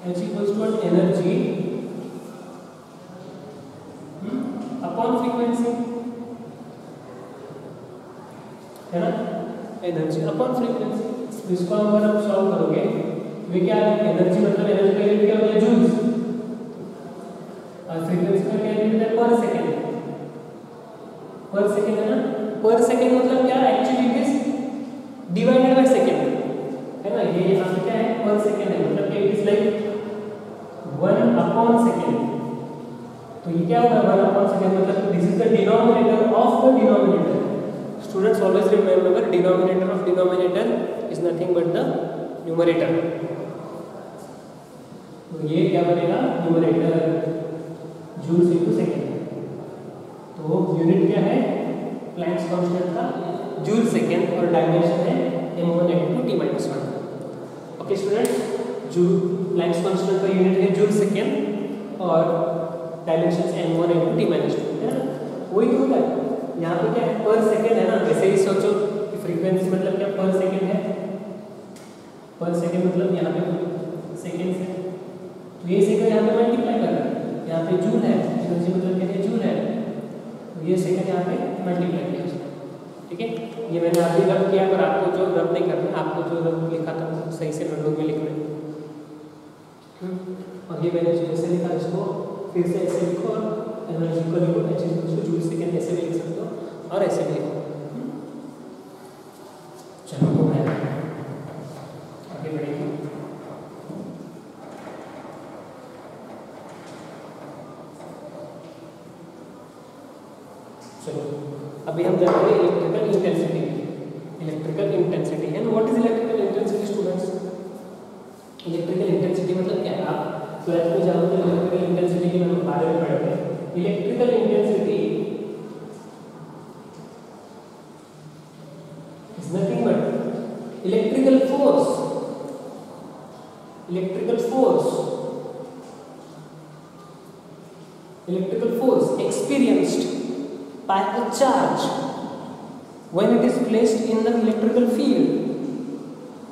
h equals to what energy upon frequency है ना, एनर्जी अपॉन फ्रीक्वेंसी। इसको अगर आप सॉल्व करोगे वे क्या है एनर्जी मतलब एनर्जी का यूनिट क्या होता है जूल्स, और फ्रीक्वेंसी का क्या यूनिट है पर सेकंड। पर सेकंड है ना, पर सेकंड मतलब क्या actually it is divided by second है ना, ये यहाँ पे क्या है पर सेकंड है, मतलब इट इज लाइक 1/सेकंड। तो ये क्या होगा 1/सेकंड मतलब this is the denominator of the denominator. Students always remember denominator of denominator is nothing but the numerator। तो ये क्या बनेगा न्यूमरेटर जूल्स इनटू सेकंड। तो यूनिट क्या है प्लैंक्स कांस्टेंट का जूल सेकंड, और डायमेंशन है m1 × t - 1। Okay students, joule Planck's constant का यूनिट है जूल सेकंड और डायमेंशन m1 × t - 2 है ना। वही तो होता है यहाँ पे क्या है पर सेकंड है ना, वैसे ही सोचो कि फ्रीक्वेंसी मतलब क्या पर सेकंड है, पर सेकंड मतलब यहाँ पे सेकंड है, तो ये सेकंड यहाँ पे मल्टीप्लाई कर रहा है, यहाँ पे जूल है, एनर्जी मतलब क्या है जूल है, तो ये सेकंड यहाँ पे मल्टीप्लाई किया उसने। ठीक है, ये मैंने अभी रब किया, पर आपको जो रब नहीं करना, आपको जो रब लिखा था सही से नोटबुक में लिखना है। और ये मैंने जैसे लिखा इसको फिर से ऐसे लिखो, और एनर्जी को लिखो इसको जूल सेकंड ऐसे भी लिख सकते हो और ऐसे भी लिखो। चलो हो गया, आगे बढ़ेंगे। चलो अभी हम जाएंगे इलेक्ट्रिकल इंटेंसिटी। इलेक्ट्रिकल इंटेंसिटी है ना, what is electrical intensity students? Electrical intensity मतलब क्या है, आप 12th में जाओगे तो इलेक्ट्रिकल इंटेंसिटी के बारे में पढ़ोगे। Electrical intensity is nothing but electrical force, electrical force, electrical force experienced by a charge when it is placed in the electrical field।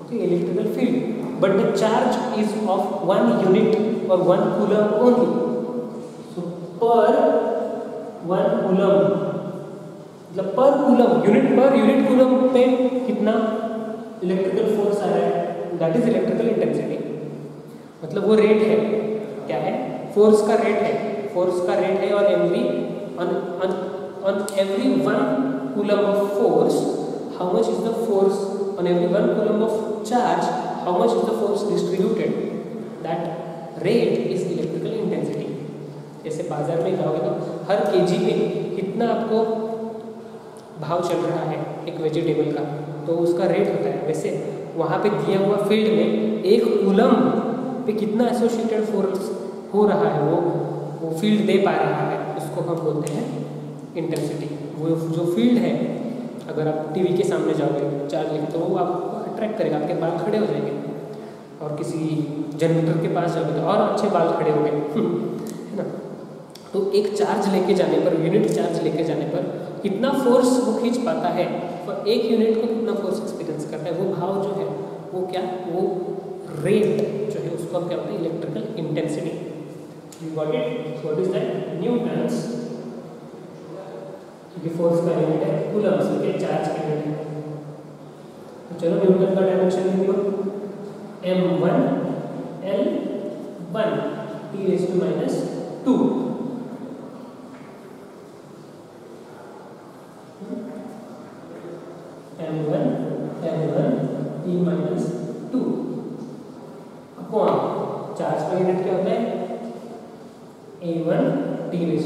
okay, electrical field, but the charge is of 1 unit or 1 coulomb only. So per 1 coulomb, मतलब पर कूलम यूनिट कूलम पे कितना इलेक्ट्रिकल फोर्स आ रहा है, दैट इज इलेक्ट्रिकल इंटेंसिटी। मतलब वो रेट है, क्या है, फोर्स का रेट है और every on every 1 coulomb of force how much is the force, on every 1 coulomb of charge how much is the force distributed, that rate is electrical intensity. जैसे बाजार में जाओगे तो हर केजी पे कितना आपको भाव चल रहा है एक वेजिटेबल का, तो उसका रेट होता है। वैसे वहाँ पे दिया हुआ फील्ड में 1 कूलम पे कितना एसोसिएटेड फोर्स हो रहा है, वो फील्ड दे पा रहा है, उसको हम बोलते हैं इंटेंसिटी। वो जो फील्ड है, अगर आप टीवी के सामने जाओगे चार्ज लेके तो वो आपको अट्रैक्ट करेगा, आपके बाल खड़े हो जाएंगे, और किसी जनरेटर के पास जाओगे तो और अच्छे बाल खड़े हो गए है ना। तो एक चार्ज लेके जाने पर, यूनिट चार्ज लेके जाने पर कितना फोर्स वो खींच पाता है, और एक यूनिट को कितना फोर्स एक्सपीरियंस करता है, वो भाव जो है वो क्या, वो रेट जो है उसको हम क्या बोलते हैं, electrical intensity. You got it, what is that, Newton's, क्योंकि फोर्स का यूनिट है कूलम्स, ओके, चार्ज का यूनिट है। तो चलो न्यूटन का डायमेंशन लिख लो, m1 L1 T⁻², m1 L1 T⁻² upon charge का यूनिट क्या होता है, a1 T⁻²।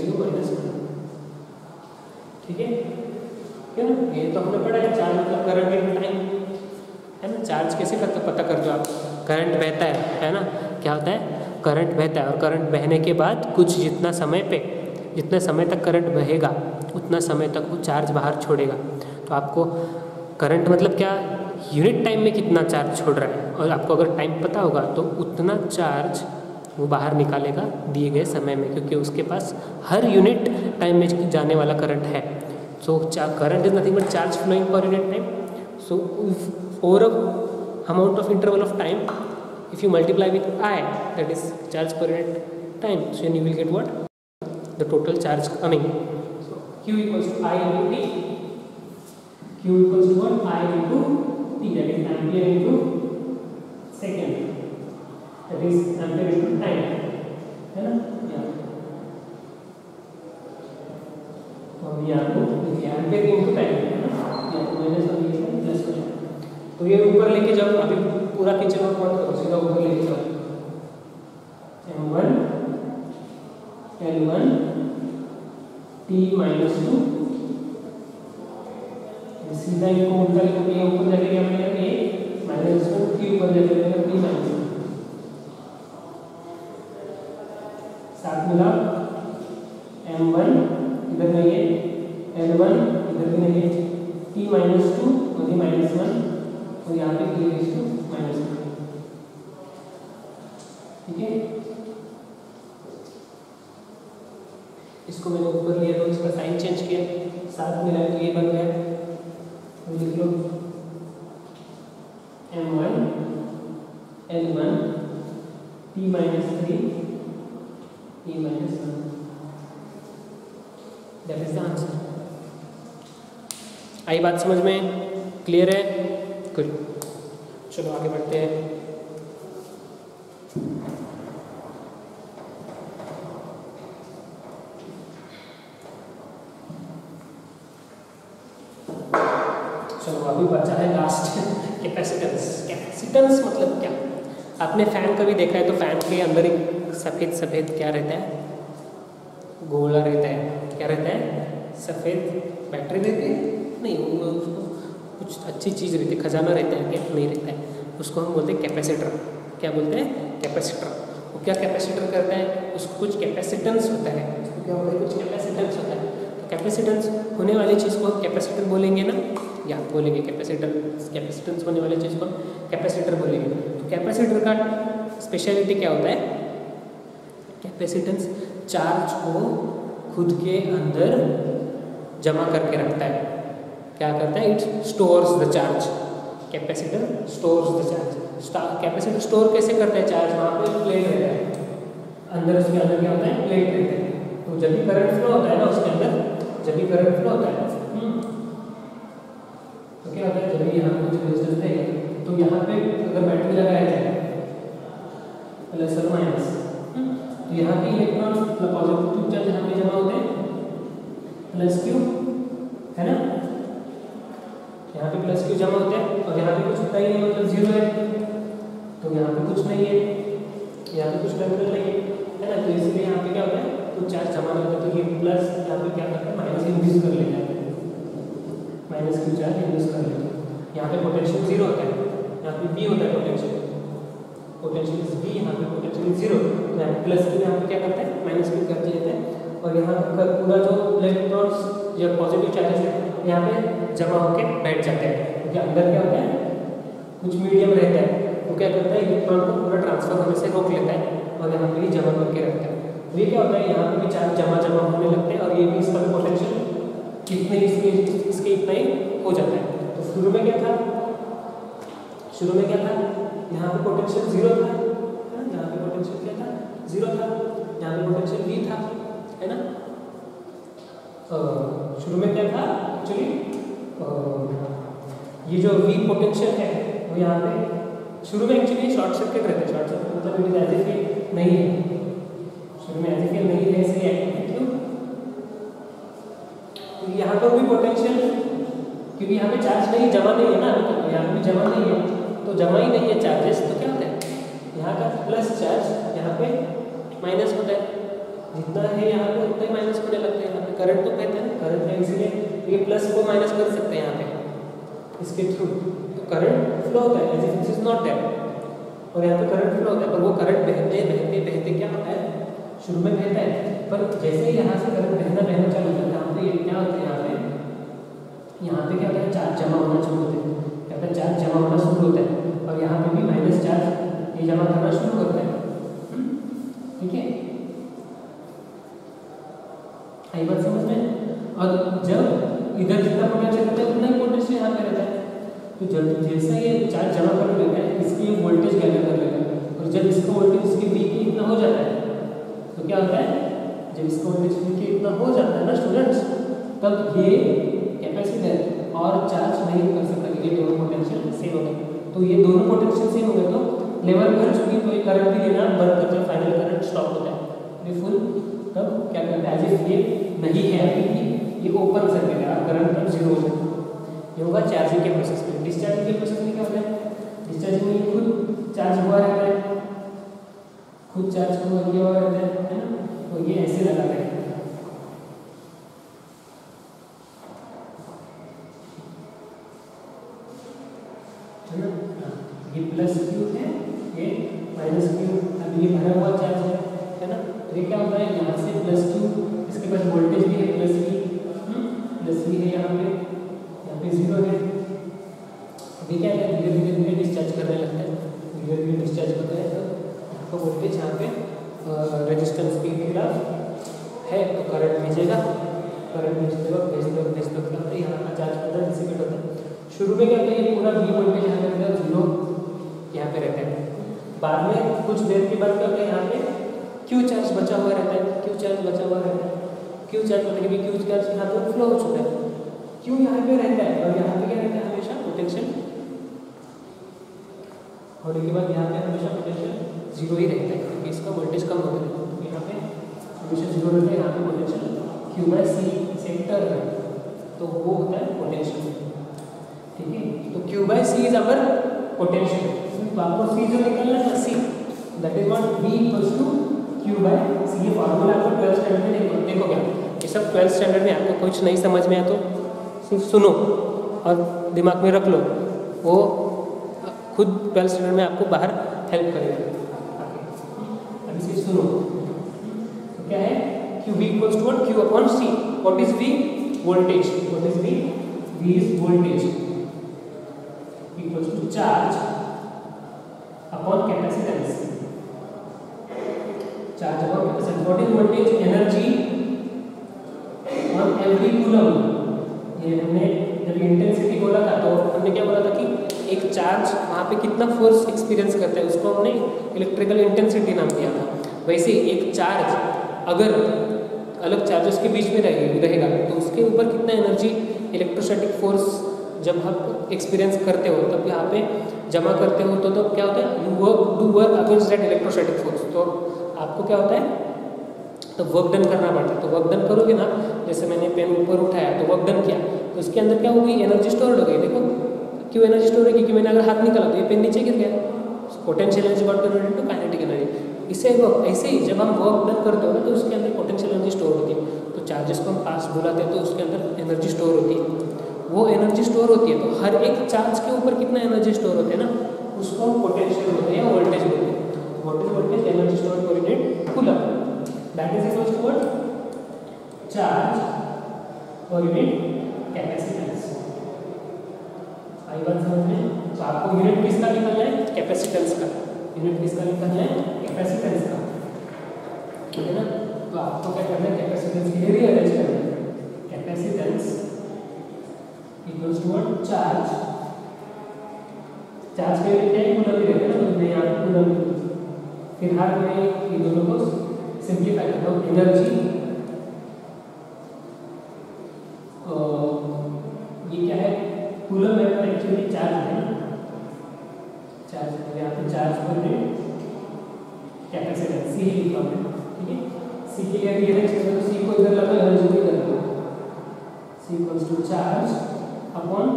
ठीक है, क्यों ना, ये तो हमने पढ़ा है, चार्ज मतलब करंट इन टाइम है ना। चार्ज कैसे पता कर दो आप, करंट बहता है ना, क्या होता है, करंट बहता है, और करंट बहने के बाद कुछ जितने समय तक करंट बहेगा उतना समय तक वो चार्ज बाहर छोड़ेगा। तो आपको करंट मतलब क्या, यूनिट टाइम में कितना चार्ज छोड़ रहा है, और आपको अगर टाइम पता होगा तो उतना चार्ज वो बाहर निकालेगा दिए गए समय में, क्योंकि उसके पास हर यूनिट टाइम में जाने वाला करंट है। So current is nothing but charge flowing per unit time. So over amount of interval of time, if you multiply with I, that is charge per unit time, so then you will get what, the total charge coming. So Q equals to I into T, Q equals to what, I into T, that is ampere into second, that is ampere into time, है ना, तो यहाँ तो एम्पेयर into time है ना, या तो माइनस और ये प्लस हो जाए, तो ये ऊपर लेके जाओ, अभी पूरा किचन में पॉइंट करो, सीधा ऊपर लेके जाओ, m1 L1 T⁻², सीधा इनको उल्टा लिखोगे, ये ऊपर जाके क्या बनेगा, a माइनस T ऊपर जाके बनेगा T-, साथ मिला m1 इधर नहीं है, L1 इधर भी नहीं है, T⁻² और ये -1, और यहाँ पे T⁻²। ठीक है, इसको मैंने ऊपर लिया तो इसका साइन चेंज किया, साथ मिला तो ये बन गया, तो लिख लो m1 L1 T⁻³ T⁻1, that is the answer. आई बात समझ में, क्लियर है, गुड। चलो आगे बढ़ते हैं। चलो अभी बचा है लास्ट, कैपेसिटेंस मतलब क्या, आपने फैन कभी देखा है तो फैन के अंदर एक सफ़ेद सफ़ेद क्या रहता है, गोला रहता है, क्या रहता है, सफ़ेद बैटरी रहती है, नहीं वो उसको कुछ अच्छी चीज़ रहती है, खजाना रहता है क्या, नहीं रहता है, उसको हम बोलते हैं कैपेसिटर। क्या बोलते हैं, कैपेसिटर। वो क्या कैपेसिटर करता है, उसको कुछ कैपेसिटेंस होता है, उसको क्या होता है, कुछ कैपेसिटेंस होता है। तो कैपेसिटेंस होने वाली चीज़ को कैपेसिटर बोलेंगे ना, या बोलेंगे कैपेसिटर, कैपेसिटेंस होने वाली चीज़ को कैपेसिटर बोलेंगे। तो कैपेसिटर का स्पेशलिटी क्या होता है, कैपेसिटेंस चार्ज को खुद के अंदर जमा करके रखता है। क्या करता है, it stores the charge, capacitor stores the charge. Capacitor store कैसे करता है चार्ज? वहाँ पे प्लेट रहता है, अंदर उसके अंदर क्या होता है? प्लेट रहता है। तो जब भी करंट फ्लो होता है ना उसके अंदर, जब भी करंट फ्लो होता है तो क्या होता है, जब भी यहाँ पे कुछ रेजिस्टेंस रहेगा तो यहाँ पे अगर बैटरी लगाया जाए प्लस और माइनस, तो यहाँ पे इलेक्ट्रॉन पॉजिटिव चार्ज यहाँ पे जमा होते हैं प्लस क्यू, है ना, यहाँ पे प्लस क्यू जमा होते हैं और यहाँ पे कुछ होता ही नहीं, मतलब जीरो है, तो यहाँ पे कुछ नहीं है, यहाँ पे कुछ टर्मिनल नहीं है ना, तो इसलिए यहाँ पे क्या होता है, कुछ चार्ज जमा नहीं होता, तो ये प्लस यहाँ पे क्या करता है, माइनस इंड्यूस कर लेता है, माइनस क्यू चार्ज इंड्यूस कर लेता है। यहाँ पे पोटेंशियल जीरो होता है, यहाँ पे बी होता है पोटेंशियल, पोटेंशियल इज बी, यहाँ पे पोटेंशियल जीरो, तो यहाँ पे प्लस क्यू यहाँ पे क्या करता है, माइनस क्यू कर देता है, और यहाँ का पूरा जो इलेक्ट्रॉन्स या पॉजिटिव चार्जेस है यहाँ पे जमा होकर बैठ जाते हैं, क्योंकि अंदर क्या होता है, कुछ मीडियम रहता है, वो क्या करता है, इलेक्ट्रॉन को पूरा ट्रांसफर होने से रोक लेता है और यहाँ पे ही जमा करके रखता है। तो ये क्या होता है, यहाँ पे भी चार्ज जमा होने लगते हैं और ये भी इसका पोटेंशियल कितने इसके इतना ही हो जाता है। तो शुरू में क्या था, शुरू में क्या था, यहाँ पे पोटेंशियल जीरो था, यहाँ पे पोटेंशियल क्या था, जीरो था, यहाँ पे पोटेंशियल वी था, है ना। शुरू में क्या था एक्चुअली, ये जो वी पोटेंशियल है वो यहाँ पे शुरू में एक्चुअली शॉर्ट सर्किट रहता है, शॉर्ट सर्किट मतलब इट इज एज इफ नहीं है, शुरू में एज इफ नहीं है, इसलिए क्यों, तो यहाँ पर भी पोटेंशियल, क्योंकि यहाँ पे चार्ज नहीं जमा नहीं है ना, तो यहाँ पे भी जमा नहीं है, तो जमा ही नहीं है चार्जेस, तो क्या होता है, यहाँ का प्लस चार्ज यहाँ पे माइनस होता है, जितना है यहाँ पे उतना ही माइनस होने लगता है। यहाँ पे करंट तो कहते हैं ना, करंट है, इसीलिए ये प्लस को माइनस कर सकते हैं यहाँ पे इसके थ्रू, तो करंट फ्लो होता है as if this is not there, और यहाँ पे करंट फ्लो होता है, पर वो करंट बहते बहते बहते क्या होता है, शुरू में बहता है, पर जैसे ही यहाँ से करंट बहना चालू होता है, यहाँ पे क्या होता है, यहाँ पे क्या होता है, चार्ज जमा होना शुरू होता है, क्या होता है, चार्ज जमा होना शुरू होता है, और यहाँ पे भी माइनस चार्ज ये जमा करना शुरू करता है, ठीक है, आई बात समझ में। और जब इधर जितना पोटेंशियल होता है उतना ही पोटेंशियल यहाँ पे रहता है, तो जब जैसा ये चार्ज जमा कर लेता है इसकी ये वोल्टेज गैदर कर लेता है, और जब इसका वोल्टेज इसके वी के इतना हो जाता है तो क्या होता है, जब इसका वोल्टेज वी के इतना हो जाता है ना स्टूडेंट्स, तब ये कैपेसिटर और चार्ज नहीं कर सकता, ये दोनों पोटेंशियल सेम हो गए, तो ये दोनों पोटेंशियल सेम हो गए तो लेवल कर चुकी, तो ये करंट भी लेना बंद कर, जब फाइनल करंट स्टॉप होता है ये फुल, तब क्या करता है, एज इफ ये नहीं है अभी भी, ये ओपन सर्किट है, करंट तब जीरो हो जाता है। ये होगा चार्जिंग के प्रोसेस में। डिस्चार्जिंग के प्रोसेस में क्या होता है, डिस्चार्जिंग में खुद चार्ज हुआ रहता है, खुद चार्ज हुआ रहता है ना, तो ये ऐसे लगा रहता है, ये प्लस क्यू है, ये माइनस क्यू, अभी ये भरा हुआ चार्ज है ना, तो ये क्या होता है, यहाँ से प्लस क्यू, इसके पास वोल्टेज भी है प्लस वी है, यहाँ पे जीरो है, अभी क्या है, धीरे धीरे डिस्चार्ज करने लगता है, धीरे धीरे डिस्चार्ज होता है, तो आपका वोल्टेज यहाँ पे रेजिस्टेंस के खिलाफ है, तो करंट भेजेगा, करंट भेजते वक्त यहाँ का चार्ज पूरा डिसिपेट होता है। शुरू में क्या होता है, ये पूरा वी वोल्टेज यहाँ पे रहता है, जीरो यहाँ पे रहता है, बाद में कुछ देर के बाद क्या होता है, यहाँ पे क्यू चार्ज बचा हुआ रहता है, क्यू चार्ज बचा हुआ रहता है, क्यू चार्ज मतलब कि क्यू चार्ज यहाँ पे फ्लो हो चुका है, क्यू यहाँ पे रहता है, और यहाँ पे क्या रहता है, हमेशा पोटेंशियल होने के बाद यहाँ पे हमेशा पोटेंशियल जीरो ही रहता है, क्योंकि इसका वोल्टेज कम हो गया, तो यहाँ पे हमेशा जीरो रहता है, यहाँ पे पोटेंशियल Q/C सेक्टर है, तो वो होता है पोटेंशियल, ठीक है, तो Q/C इज अवर पोटेंशियल, आपको C जो निकलना है C, that is what V equals to Q/C, ये फार्मूला आपको 12th स्टैंडर्ड में देखो क्या, ये सब 12th स्टैंडर्ड में आपको कुछ नहीं समझ में आया तो सिर्फ सुनो और दिमाग में रख लो, वो खुद 12th स्टैंडर्ड में आपको बाहर हेल्प करेगा। अभी सिर्फ सुनो, तो क्या है, Q equals to what, Q/C, what is V, voltage, what is V, V is voltage equals to charge upon capacitance, charge upon capacitance, what is voltage, energy on every coulomb. ये हमने जब इंटेंसिटी बोला था तो हमने क्या बोला था कि एक चार्ज वहाँ पे कितना फोर्स एक्सपीरियंस करता है उसको हमने इलेक्ट्रिकल इंटेंसिटी नाम दिया था। वैसे एक चार्ज अगर अलग चार्जेस के बीच में रहेगा तो उसके ऊपर कितना एनर्जी इलेक्ट्रोस्टैटिक फोर्स जब आप एक्सपीरियंस करते हो तब यहाँ पे जमा करते हो तो क्या होता है, you do work against that electrostatic force. तो आपको क्या होता है, तो वर्क डन करना पड़ता है। तो वर्क डन करोगे ना, जैसे मैंने पेन ऊपर उठाया तो वर्क डन किया तो उसके अंदर क्या होगी, एनर्जी स्टोर हो गई। देखो क्यों एनर्जी स्टोर है, क्योंकि मैंने अगर हाथ निकाला तो ये पेन नीचे गिर गया, potential energy got converted to kinetic energy. ऐसे ही जब हम वर्क डन करते हो ना तो उसके अंदर पोटेंशियल एनर्जी स्टोर होती है। तो चार्जेस को हम पास बुलाते हैं तो उसके अंदर एनर्जी स्टोर होती है। वो एनर्जी स्टोर होती है तो हर एक चार्ज के ऊपर कितना एनर्जी स्टोर होते हैं ना, उसको हम पोटेंशियल बोलते हैं या वोल्टेज बोलते हैं। Voltage energy store per unit coulomb, that is equal to what, charge per unit capacitance. आई बात समझ में? तो आपको यूनिट किसका निकालना है, कैपेसिटेंस का। यूनिट किसका निकालना है, कैपेसिटेंस का, ठीक है ना। तो आपको क्या करना है, कैपेसिटेंस के लिए रीअरेंज करना है। Capacitance equals to what, charge. Charge का यूनिट क्या है, कूलम ही रहेगा ना, तो यहाँ कूलम। फिर हर में ये दोनों को सिंप्लीफाई करना, एनर्जी ये क्या है, कूलम में एक्चुअली चार्ज है ना, चार्ज यहाँ पे चार्ज पर कैपेसिटेंस सी लिखा है, ठीक है। सी के लिए रीअरेंज करें तो सी को इधर लगा, एनर्जी को इधर लगा, C equals to charge upon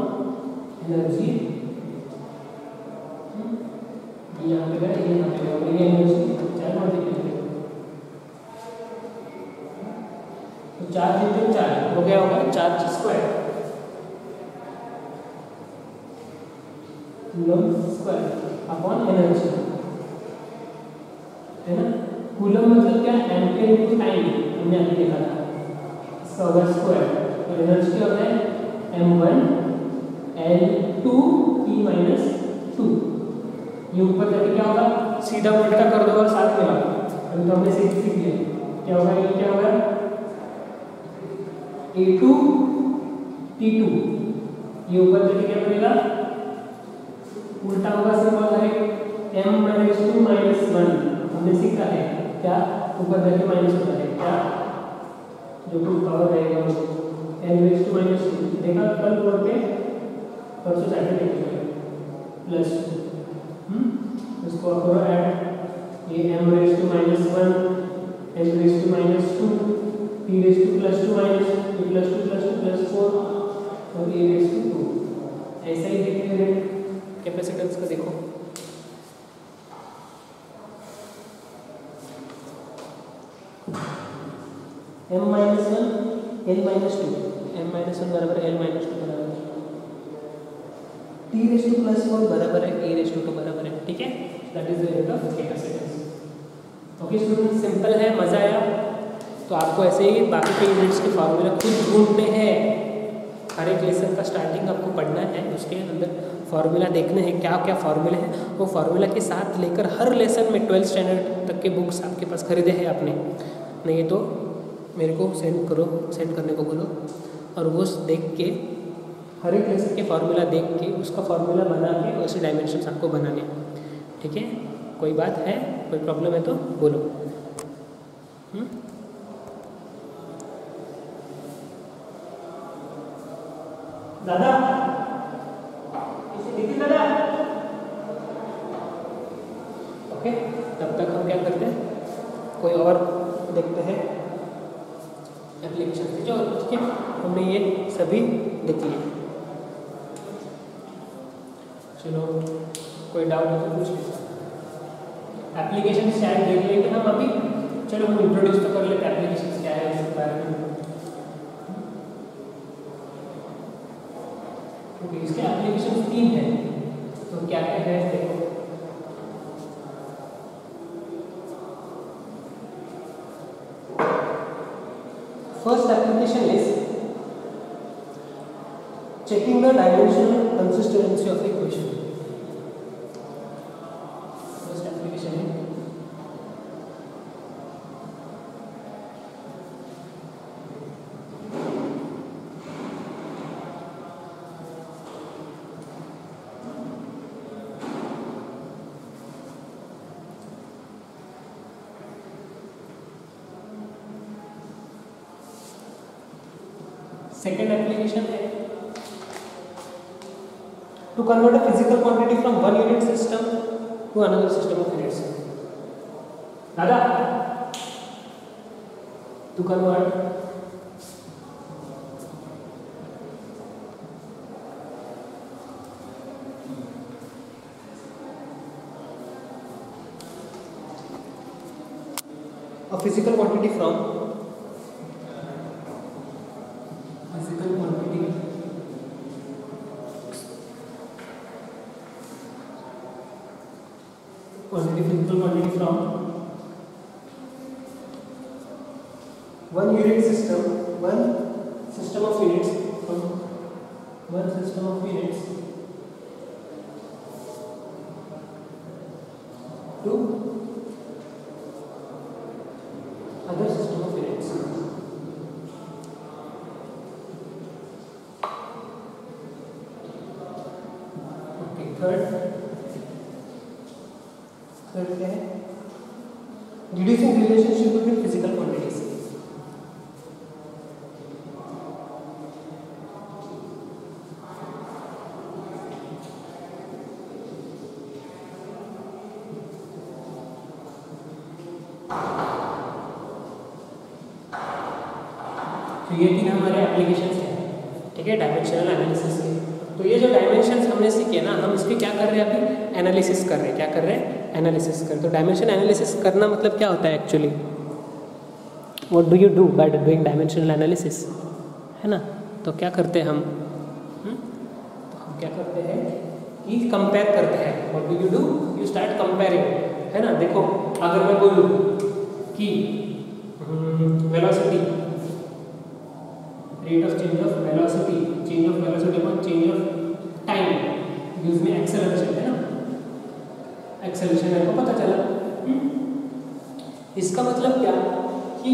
energy. यहाँ पे गया, यहाँ पे गया, और ये एनर्जी चार्ज मल्टीप्लाई। तो चार्ज इंटू चार्ज हो गया होगा charge square, coulomb square upon energy, है ना। कूलम मतलब क्या, एम्पीयर इनटू टाइम, हमने अभी देखा था, इसका होगा स्क्वायर। और एनर्जी क्या होता है, m1 L2 T-2। ये ऊपर जाके क्या होगा, सीधा उल्टा कर दो और साथ में लाओ, अभी तो हमने सीख लिया। क्या होगा, ये क्या होगा, A2 T2। ये ऊपर जाके क्या बनेगा, उल्टा होगा सिंबल है m-2 - 1। हमने सीखा है क्या, ऊपर जाके माइनस होता है क्या, जो कुछ पावर रहेगा वो m-2 देखा कल बोर्ड पे, परसों सैटरडे प्लस इसको करो ऐड, ये m-1 m-2 t+2 +2 और a+2। ऐसा ही देखिए कैपेसिटेंस का, देखो m-1 l-2, m-1 बराबर l-2 बराबर t+4 बराबर है a+2 बराबर है, ठीक है। That is the unit of capacitance. Okay student, simple है, मजा आया। तो आपको ऐसे ही बाकी के यूनिट्स के फार्मूला खुद ढूंढने हैं। हर एक लेसन का स्टार्टिंग आपको पढ़ना है, उसके अंदर फार्मूला देखने हैं क्या क्या फार्मूले हैं, वो फार्मूला के साथ लेकर हर लेसन में 12th स्टैंडर्ड तक के बुक्स आपके पास खरीदे हैं आपने, नहीं है तो मेरे को सेंड करो, सेंड करने को बोलो, और वो देख के हर एक लेसन के फार्मूला देख के उसका फार्मूला बना के वैसे डायमेंशंस आपको बनाने, ठीक है। कोई बात है, कोई प्रॉब्लम है तो बोलो। दादा इसे दादा, ओके। तब तक हम क्या करते हैं, कोई और देखते हैं एप्लीकेशन जो, ठीक है। हमने ये सभी देख लिए, चलो कोई डाउट है तो पूछ लीजिए। एप्लीकेशन शायद देख लेंगे हम अभी, चलो हम इंट्रोड्यूस तो कर लेते हैं एप्लीकेशन क्या है इसके बारे में। क्योंकि इसके एप्लीकेशन 3 हैं, तो क्या क्या है देखो। First application is checking the dimensional consistency of the equation. First application है सेकेंड एप्लीकेशन है to convert a physical quantity from one unit system to another system of units. दादा, टू कन्वर्ट a physical quantity from physical quantity from one unit system, one system of units, from one system of units to other system of units. Okay, third क्या है? Reducing relationship between physical quantities. तो ये तीन हमारे एप्लीकेशंस हैं, ठीक है, डायमेंशनल एनालिसिस के। तो ये जो डायमेंशंस हमने सीखे ना, हम इसके क्या कर रहे हैं अभी? एनालिसिस कर रहे हैं। क्या कर रहे हैं? एनालिसिस कर। तो डायमेंशन एनालिसिस करना मतलब क्या होता है actually? What do you do by doing dimensional analysis, है ना? तो क्या करते हैं हम? तो हम क्या करते हैं कि कंपेयर करते हैं। What do you do? You start comparing, है ना? देखो, अगर मैं बोलूँ कि velocity, rate of change of velocity, change of velocity upon change of time use में एक्सेलरेशन, है ना? एक्सेलरेशन मेरे को पता चला। इसका मतलब क्या कि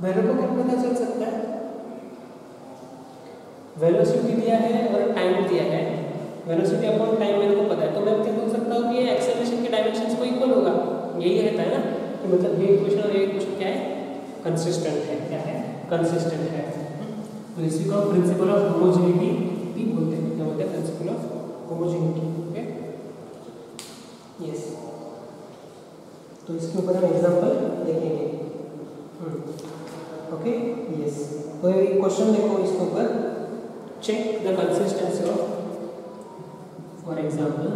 मेरे को क्या पता चल सकता है? वेलोसिटी दिया है और टाइम दिया है। वेलोसिटी अपॉन टाइम मेरे को पता है, तो मैं क्या बोल सकता हूँ कि ये एक्सेलरेशन के डायमेंशंस को इक्वल होगा। यही रहता है ना कि मतलब ये इक्वेशन और ये इक्वेशन क्या है? कंसिस्टेंट है। क्या है? कंसिस्टेंट है। तो इसी को प्रिंसिपल ऑफ होमोजेनिटी भी बोलते हैं। क्या बोलते हैं? Principle of homogeneity. Okay, yes. तो इसके ऊपर हम एग्जांपल देखेंगे। Okay, yes. तो ये क्वेश्चन देखो, इसके ऊपर check the consistency of, for example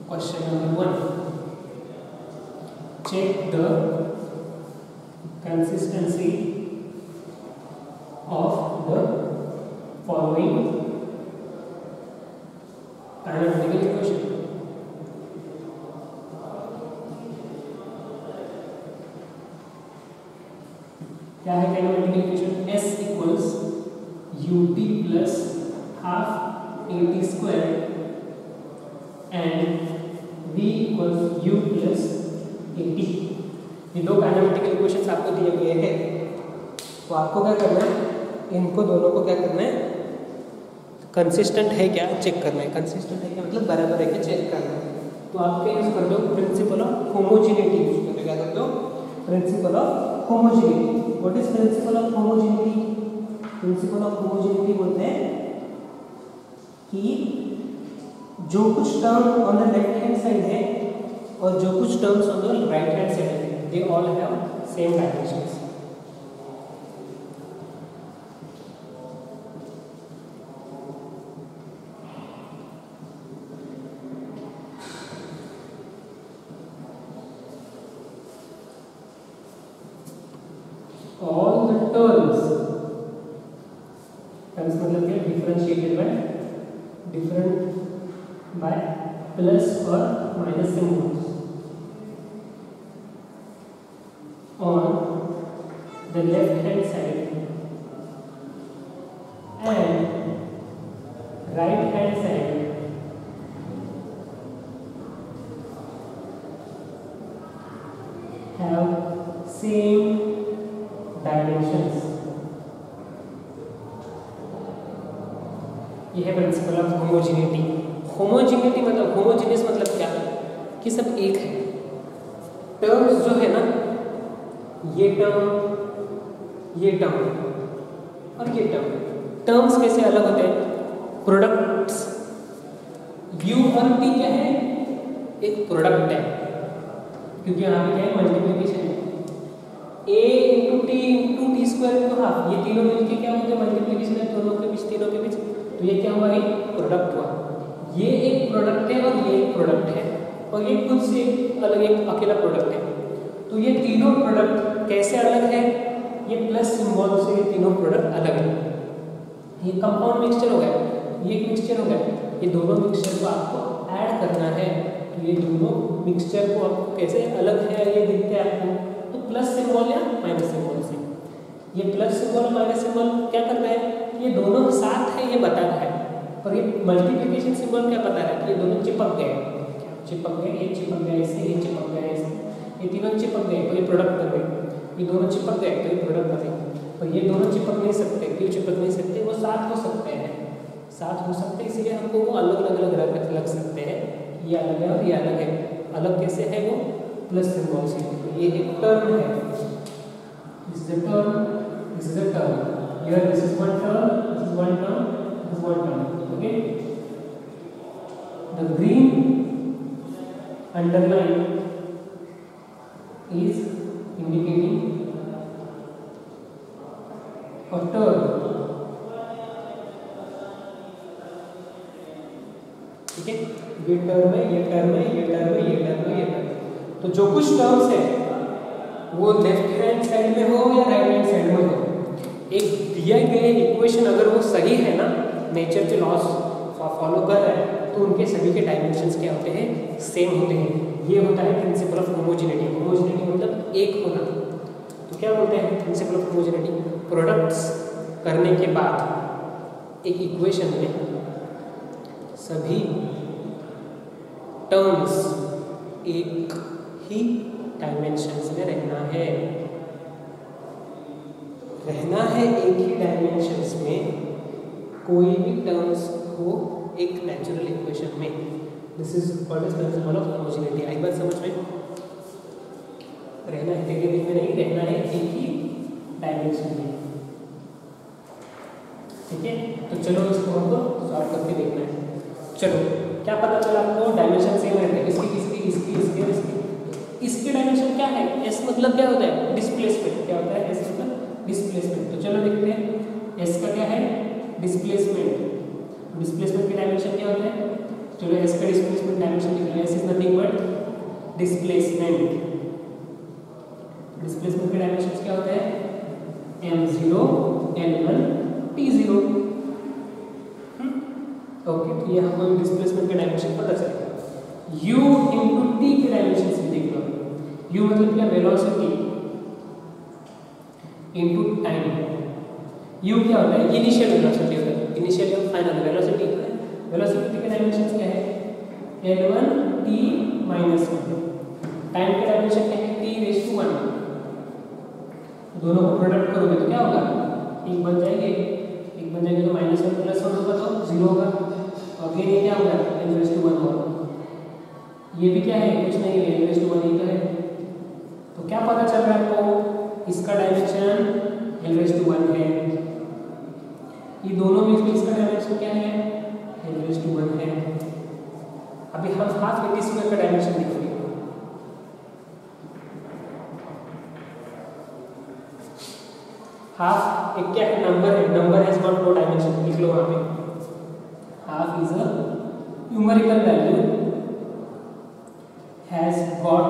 question number 1, check the consistency of the following analytical equation. क्या है kinematic equation? S equals ut plus half at square and v equals u plus at। ये दो काइनेमेटिकल इक्वेशंस आपको दिए गए हैं। तो आपको क्या करना है? इनको दोनों को क्या करना है? कंसिस्टेंट है क्या चेक करना है। कंसिस्टेंट है क्या मतलब बराबर है क्या चेक करना है। तो आप क्या यूज करते हो? प्रिंसिपल ऑफ होमोजेनिटी यूज करते हो। क्या करते हो? Principle of homogeneity. What is principle of homogeneity? Principle of homogeneity बोलते हैं कि जो कुछ term on the left hand side है और जो कुछ terms on the right hand side है, they all have same dimensions. All the terms मतलब क्या? डिफरेंशिएटेड बाय प्लस और minus symbols on the left hand side and right hand side have same dimensions. ये है प्रिंसिपल ऑफ होमोजेनिटी। होमोजेनिटी मतलब, होमोजेनियस मतलब क्या? कि सब एक है। टर्म्स जो है ना, ये टर्म और ये टर्म्स कैसे अलग होते हैं? प्रोडक्ट्स, u और t क्या है? एक प्रोडक्ट है, क्योंकि यहाँ पे क्या है? मल्टीप्लिकेशन है। a into T into T square into half, ये तीनों मिलके क्या होंगे? मल्टीप्लिकेशन है दोनों के बीच, तीनों के बीच, तो ये क्या हुआ? एक प्रोडक्ट हुआ। ये एक प्रोडक्ट है और ये एक प्रोडक्ट है, और ये खुद से अलग एक अकेला प्रोडक्ट है। तो ये तीनों प्रोडक्ट कैसे अलग है? ये प्लस सिंबल से ये तीनों प्रोडक्ट अलग है। ये कंपाउंड मिक्सचर हो गया, ये एक मिक्सचर हो गया। ये दोनों मिक्सचर को आपको ऐड करना है, तो ये दोनों मिक्सचर को आपको कैसे अलग है ये दिखते हैं आपको, तो प्लस सिंबल या माइनस सिंबल से। ये प्लस सिंबल माइनस सिंबल क्या करता है? ये दोनों साथ है ये बताता है, और ये मल्टीप्लिकेशन सिंबल क्या बता रहा है? कि ये दोनों चिपक गए, चिपक गए, ये चिपक गया इससे, ये चिपक गया इससे, ये तीनों चिपक गए तो ये प्रोडक्ट बन गए। ये दोनों चिपक गए तो ये प्रोडक्ट बने, और ये दोनों चिपक नहीं सकते। क्यों चिपक नहीं सकते? वो साथ हो सकते हैं, साथ हो सकते हैं, इसलिए हमको वो अलग अलग अलग लग सकते हैं। ये अलग है और ये अलग है। अलग कैसे है? वो प्लस सिंबल से। तो ये एक टर्म है, this is a term, this is a term, here this is one term, this is one term, this is one term. Okay, the green underline is indicating a term, ठीक है? ये टर्म है, ये टर्म है, ये टर्म है, ये टर्म है, ये टर्म। तो जो कुछ टर्म्स है वो लेफ्ट हैंड साइड में हो या राइट हैंड साइड में हो, एक दिया गया इक्वेशन अगर वो सही है ना, नेचर के लॉस फॉलो कर रहा है, तो उनके सभी के डायमेंशंस क्या होते हैं? सेम होते हैं। ये होता है प्रिंसिपल ऑफ होमोजेनिटी। होमोजेनिटी मतलब एक होना। तो क्या बोलते हैं प्रिंसिपल ऑफ होमोजेनिटी? प्रोडक्ट्स करने के बाद एक इक्वेशन में सभी टर्म्स एक ही डायमेंशंस में रहना है, रहना है एक ही डायमेंशंस में, कोई भी टर्म्स को एक नेचुरल इक्वेशन में। This is called as principle of homogeneity. आई बात समझ में? रहना है एक बीच में नहीं, रहना है एक ही डायमेंशन में, ठीक है? तो चलो इसको हमको सॉल्व करके देखना है। चलो, क्या पता चला आपको? डायमेंशन सेम रहते हैं, इसकी इसकी इसकी इसकी इसकी। इसके डायमेंशन क्या है? एस मतलब क्या होता है? डिस्प्लेसमेंट। क्या होता है? एस मतलब डिस्प्लेसमेंट। तो चलो देखते हैं एस का क्या है? डिस्प्लेसमेंट। डिस्प्लेसमेंट के डायमेंशन क्या होता है? चलो एस का डिस्प्लेसमेंट डायमेंशन लिख लिया। S is nothing but displacement. Displacement के डायमेंशंस क्या होते हैं? m0, l1, t0। ओके, तो ये हमको डिस्प्लेसमेंट के डायमेंशन पता चलेगा। u इंटू t के डायमेंशंस भी देख लो। u मतलब क्या? Velocity into time. u क्या होता है? इनिशियल वेलोसिटी होता है, इनिशियल या फाइनल वेलोसिटी। वेलोसिटी के डायमेंशंस क्या है? l1 t -1। टाइम के डायमेंशन क्या है? t⁻1। दोनों को प्रोडक्ट करोगे तो क्या होगा? एक बन जाएंगे, एक बन जाएंगे तो -1 + 1 होगा तो 0 होगा। अगेन ये क्या होगा? n⁻1 होगा। ये भी क्या है? कुछ नहीं है, n⁻1 ही तो है। तो क्या पता चल रहा है आपको? इसका डायमेंशन n⁻1 है। ये दोनों में इसका डायमेंशन क्या है? n⁻1 है। अभी हम हाफ ए टी स्क्वायर का डायमेंशन लिखेंगे। हाफ एक क्या है? नंबर है, number has got no dimension. लिख लो वहां पे, half is a numerical value has got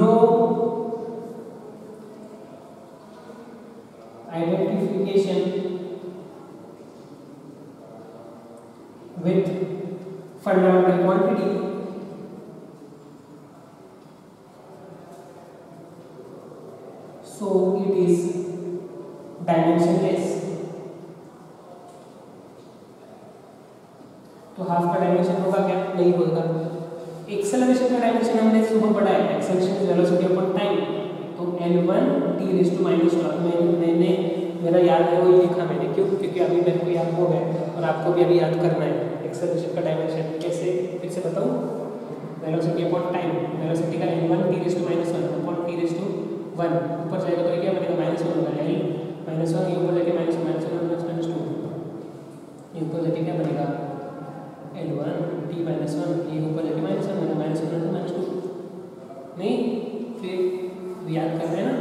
no identification with fundamental quantity, so it is dimensionless। तो हाफ का डायमेंशन होगा क्या? नहीं होगा। एक्सेलरेशन का डायमेंशन हमने सुबह पढ़ा है, acceleration is velocity upon time. तो l1 t⁻²। मैंने मेरा याद है वही लिखा मैंने। क्यों? क्योंकि अभी मेरे को याद हो गया और आपको भी अभी याद करना है। एक्सेलरेशन का डायमेंशन कैसे? फिर से बताऊं? Velocity upon time. वेलोसिटी का l1 t⁻1 अपॉन t⁻1 ऊपर जाएगा तो क्या बनेगा? -1 होगा। l -1 ये ऊपर जाके -1 -1 ये ऊपर जाके क्या बनेगा L1 t -1 ये ऊपर जाके -1 बनेगा -1 नहीं, फिर याद कर रहे हैं ना,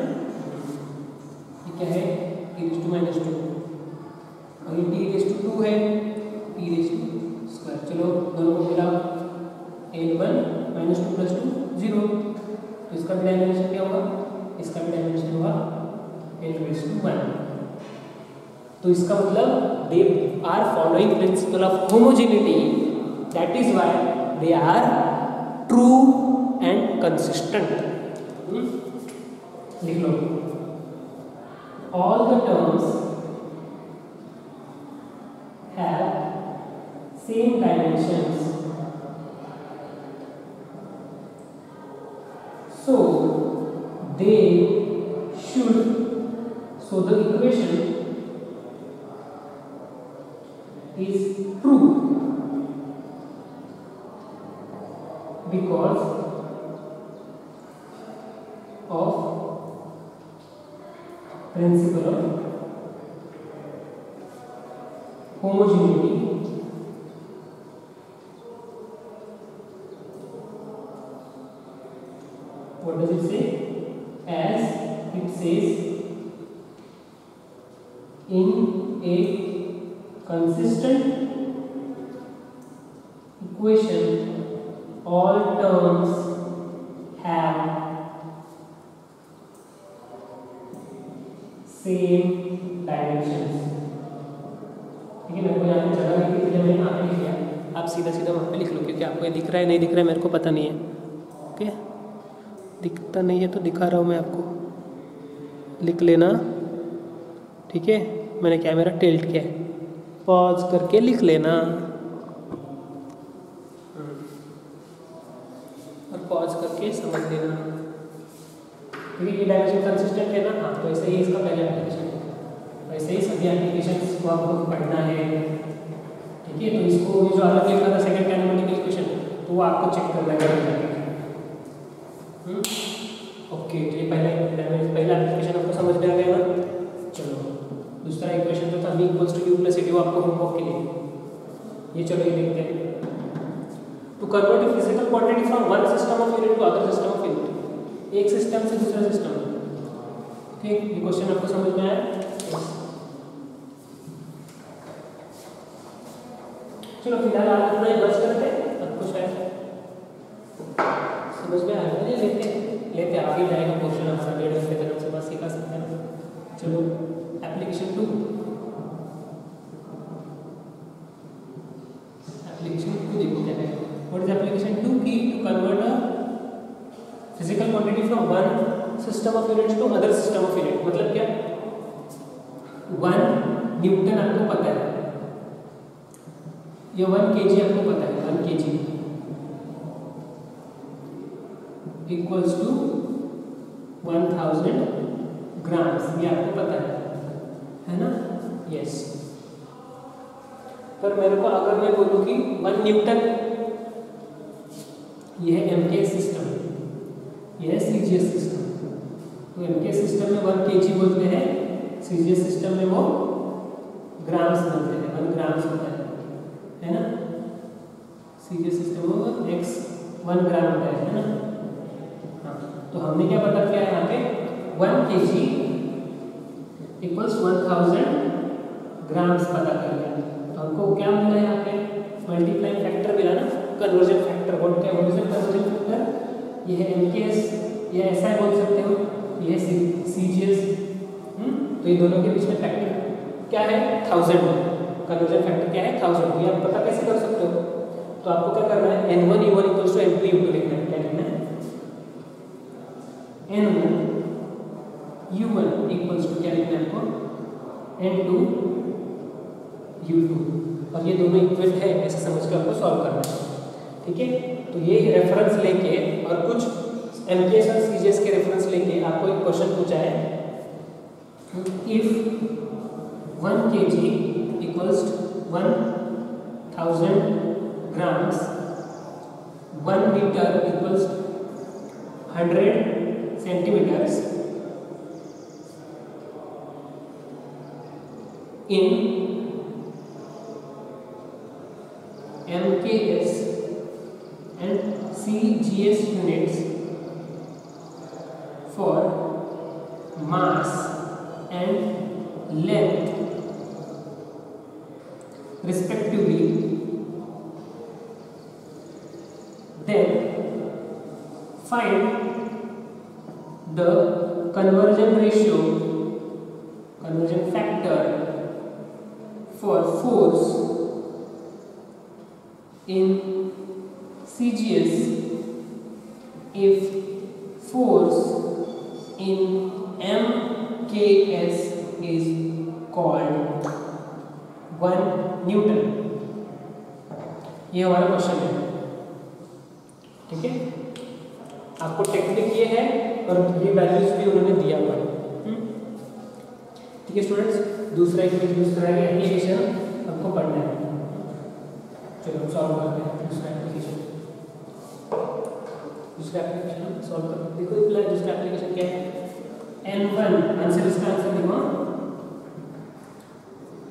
ये क्या है e⁻², और ये t⁻², है t²। चलो दोनों को मिलाओ, L1 -2 + 2 0, तो इसका भी डायमेंशन क्या होगा, इसका भी डायमेंशन होगा L⁻²1। तो इसका मतलब they are following principle of homogeneity, that is why they are true and consistent. लिख लो, all the terms have same dimensions, so they should, so the equation is true because of principle of homogeneity what does it say? As it says, in a consistent equation, all terms have same dimensions. ठीक है, मेरे को यहाँ पे जगह लिखी थी, मैंने यहाँ पे लिख लिया, आप सीधा सीधा वहाँ पे लिख लो, क्योंकि आपको ये दिख रहा है नहीं दिख रहा है मेरे को पता नहीं है। ओके, दिखता नहीं है तो दिखा रहा हूँ मैं आपको, लिख लेना। ठीक है, मैंने कैमरा टिल्ट किया है, पॉज करके लिख लेना और पॉज करके समझ लेना। क्योंकि ये डायमेंशन कंसिस्टेंट है ना, हाँ, तो ऐसे ही इसका पहला एप्लीकेशन है, वैसे ही सभी एप्लीकेशन को आपको पढ़ना है। ठीक है, तो इसको ये जो अलग लिखा था सेकंड काइनेमेटिक इक्वेशन, तो वो आपको चेक करना है। ओके, तो ये पहला एप्लीकेशन आपको समझ में आ गया ना। चलो दूसरा इक्वेशन जो था v = u + c, आपको होमवर्क के लिए, ये चलो ये देखते हैं। To convert a physical quantity from one system of unit to other system of unit, एक सिस्टम से दूसरा सिस्टम। ठीक, ये क्वेश्चन आपको समझ में आया? चलो फिलहाल आप इतना ही बस करते हैं, अब कुछ है समझ में आया? लेते आगे जाएगा क्वेश्चन आंसर 1.5 घंटे तक हमसे बस सिखा सकते हैं। चलो एप्लीकेशन 2 देखो क्या है। व्हाट इज एप्लीकेशन 2 की? To convert a physical quantity from one system of units to other system of unit. मतलब क्या, 1 न्यूटन आपको पता है, ये 1 kg आपको पता है, 1 kg इक्वल्स टू 1000 ग्राम्स, ये आपको पता है ना? यस। पर मेरे को अगर मैं बोलूँ कि 1 न्यूटन, ये है एमके सिस्टम, ये है सीजीएस सिस्टम। तो एमके सिस्टम में 1 kg बोलते हैं, सीजीएस सिस्टम में वो ग्राम्स बोलते हैं, 1 ग्राम्स होता है ना? सीजीएस सिस्टम में x 1 ग्राम होता है ना? तो हमने क्या पता किया है यहाँ पे, 1 kg इक्वल्स 1000 ग्राम्स पता कर लिया। तो हमको क्या मिला यहाँ पे, मल्टीप्लाइंग फैक्टर मिला ना, कन्वर्जन फैक्टर। व्हाट क्या कन्वर्जन फैक्टर? ये है एमकेएस, ये ऐसा है बोल सकते हो, ये है सीजीएस। तो ये दोनों के बीच में फैक्टर क्या है, 1000। कन्वर्जन फैक्टर क्या है, 1000। ये आप पता कैसे कर सकते हो? तो आपको क्या करना है, n1 u1 = n2 u2 लिखना है। क्या लिखना है? n1 u1 = क्या लिखना है आपको, n2 u2। और ये दोनों इक्वल है ऐसे समझ कर आपको सॉल्व करना है। ठीक है, तो ये रेफरेंस लेके और कुछ एमकेएस और सीजीएस के रेफरेंस लेके आपको एक क्वेश्चन पूछा है, if 1 kg equals 1000 grams, 1 meter equals 100 centimeters, in MKS and CGS units for mass and length respectively, then find the conversion ratio, conversion factor for force in CGS if force in MKS is called 1 Newton. ये हमारा क्वेश्चन है, ठीक है। आपको टेक्निक ये है और ये वैल्यूज भी उन्होंने दिया हुआ है, ठीक है स्टूडेंट्स। दूसरा एप्लीकेशन आपको पढ़ना है। चलो सॉल्व करते हैं दूसरा एप्लीकेशन सॉल्व करते हैं। देखो दूसरा एप्लीकेशन क्या है, N1 आंसर, इसका आंसर देखो,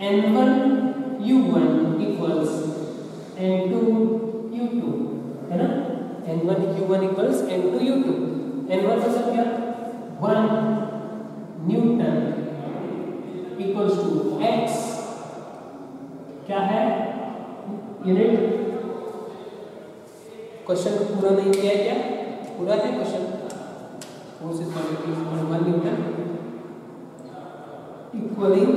N1 U1 equals N2 U2, है ना। N1 U1 equals N2 U2। N1 मतलब क्या, 1 न्यूटन इक्वल्स टू x, क्या है यूनिट। क्वेश्चन को पूरा नहीं किया है, क्या पूरा है question. Force is 1 Newton equalling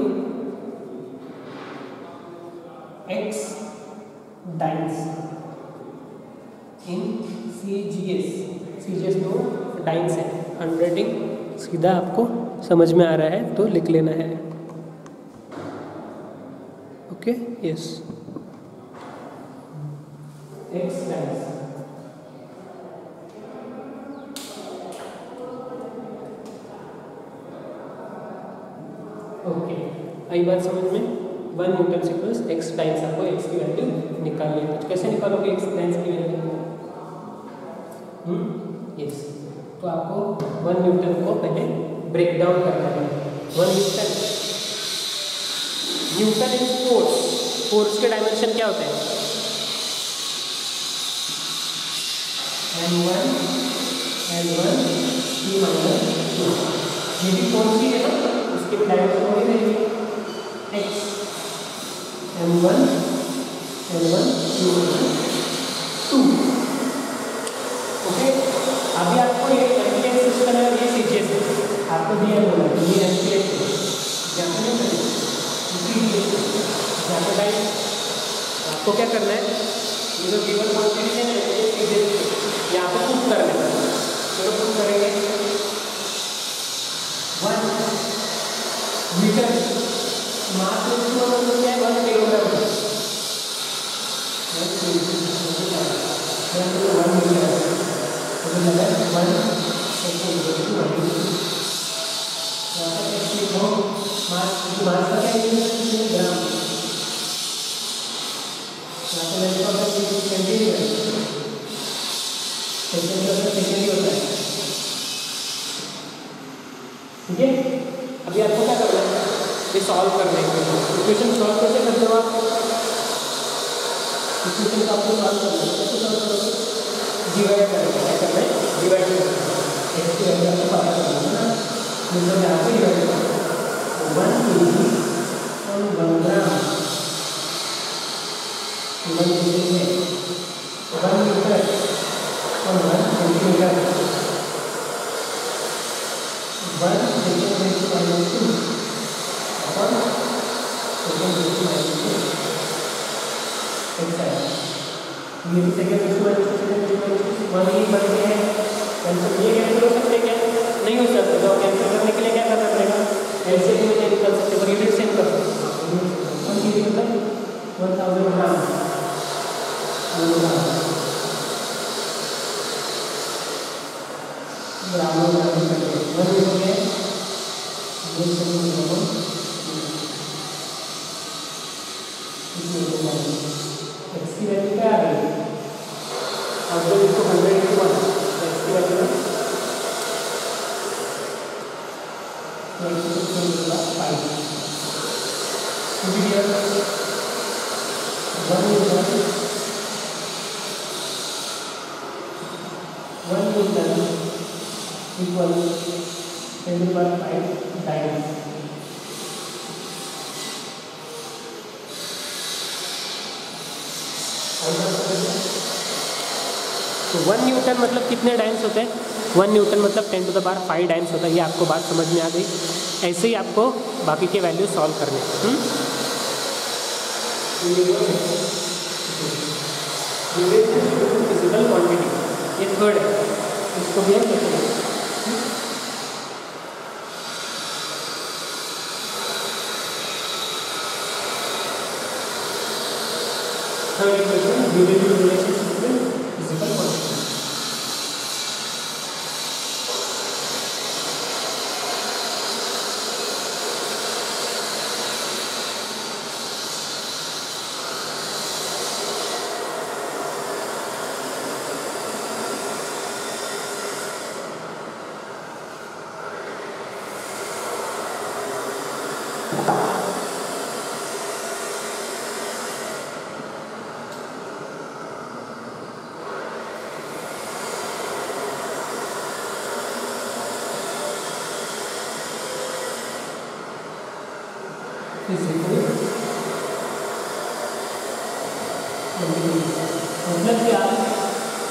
x dice in CGS तो डाइंस है। हैंडराइटिंग सीधा आपको समझ में आ रहा है तो लिख लेना है, okay. Yes, x dynes, okay. आई बात समझ में। 1 न्यूटन इक्वल्स x टाइम्स, आपको x की वैल्यू निकालनी है। तो कैसे निकालोगे x टाइम्स की वैल्यू, यस। तो आपको 1 न्यूटन को पहले ब्रेक डाउन करना है। 1 न्यूटन इज फोर्स के डायमेंशन क्या होते हैं, N1 T माइनस 2। ये भी फोर्स ही है ना, उसके डायमेंशन वही रहेगी x N1 T minus 2, okay. अभी आपको ये MKS सिस्टम है और ये CGS है, आपको दिया हुआ है ये MKS है, आपको क्या करना है, ये जो गिवन क्वांटिटी है यहाँ पे पुट कर लेना। चलो पुट करेंगे 1 मीटर मास क्या है 1 किलोग्राम, 1 ठीक है। अभी आपको क्या करना है, ये सॉल्व करना है। इक्वेशन सॉल्व कैसे करते हो आप, इक्वेशन को आपको सॉल्व करना है, कैसे सॉल्व करोगे, डिवाइड करेंगे। क्या करना है, डिवाइड करेंगे। x की वैल्यू आपको पता करना है ना, मतलब यहाँ पे डिवाइड करेंगे 1 kg और 1 ग्राम 1 मीटर है, 1 मीटर और 1 सेंटीमीटर, 1 सेकेंड माइनस 2 और सेकेंड माइनस 2 ऐसा है। ये भी सेकेंड माइनस 2 1 ही बन गया है। कैंसिल, ये कैंसिल हो सकते क्या, नहीं हो सकते। तो कैंसिल करने के लिए क्या करना पड़ेगा, ऐसे भी नहीं निकल सकते पर यूनिट सेम कर सकते। 1 kg मतलब 1000 ग्राम, ग्रामों में करते हैं 1 हो गया, x की वैल्यू क्या आ गई, और जब इसको 100 × 1 x की वैल्यू है 5। 1 न्यूटन इक्वल 10⁵ टाइम्स तो 1 न्यूटन मतलब कितने टाइम्स होते हैं? 1 न्यूटन मतलब 10⁵ टाइम्स होता है। ये आपको बात समझ में आ गई। ऐसे ही आपको बाकी के वैल्यू सॉल्व करने। फिजिकल क्वांटिटी ये थर्ड है, इसको भी हम लिखेंगे। थर्ड इक्वेशन ड्यूरेबिलिटी रिलेशनशिप में फिजिकल क्वांटिटी। मतलब क्या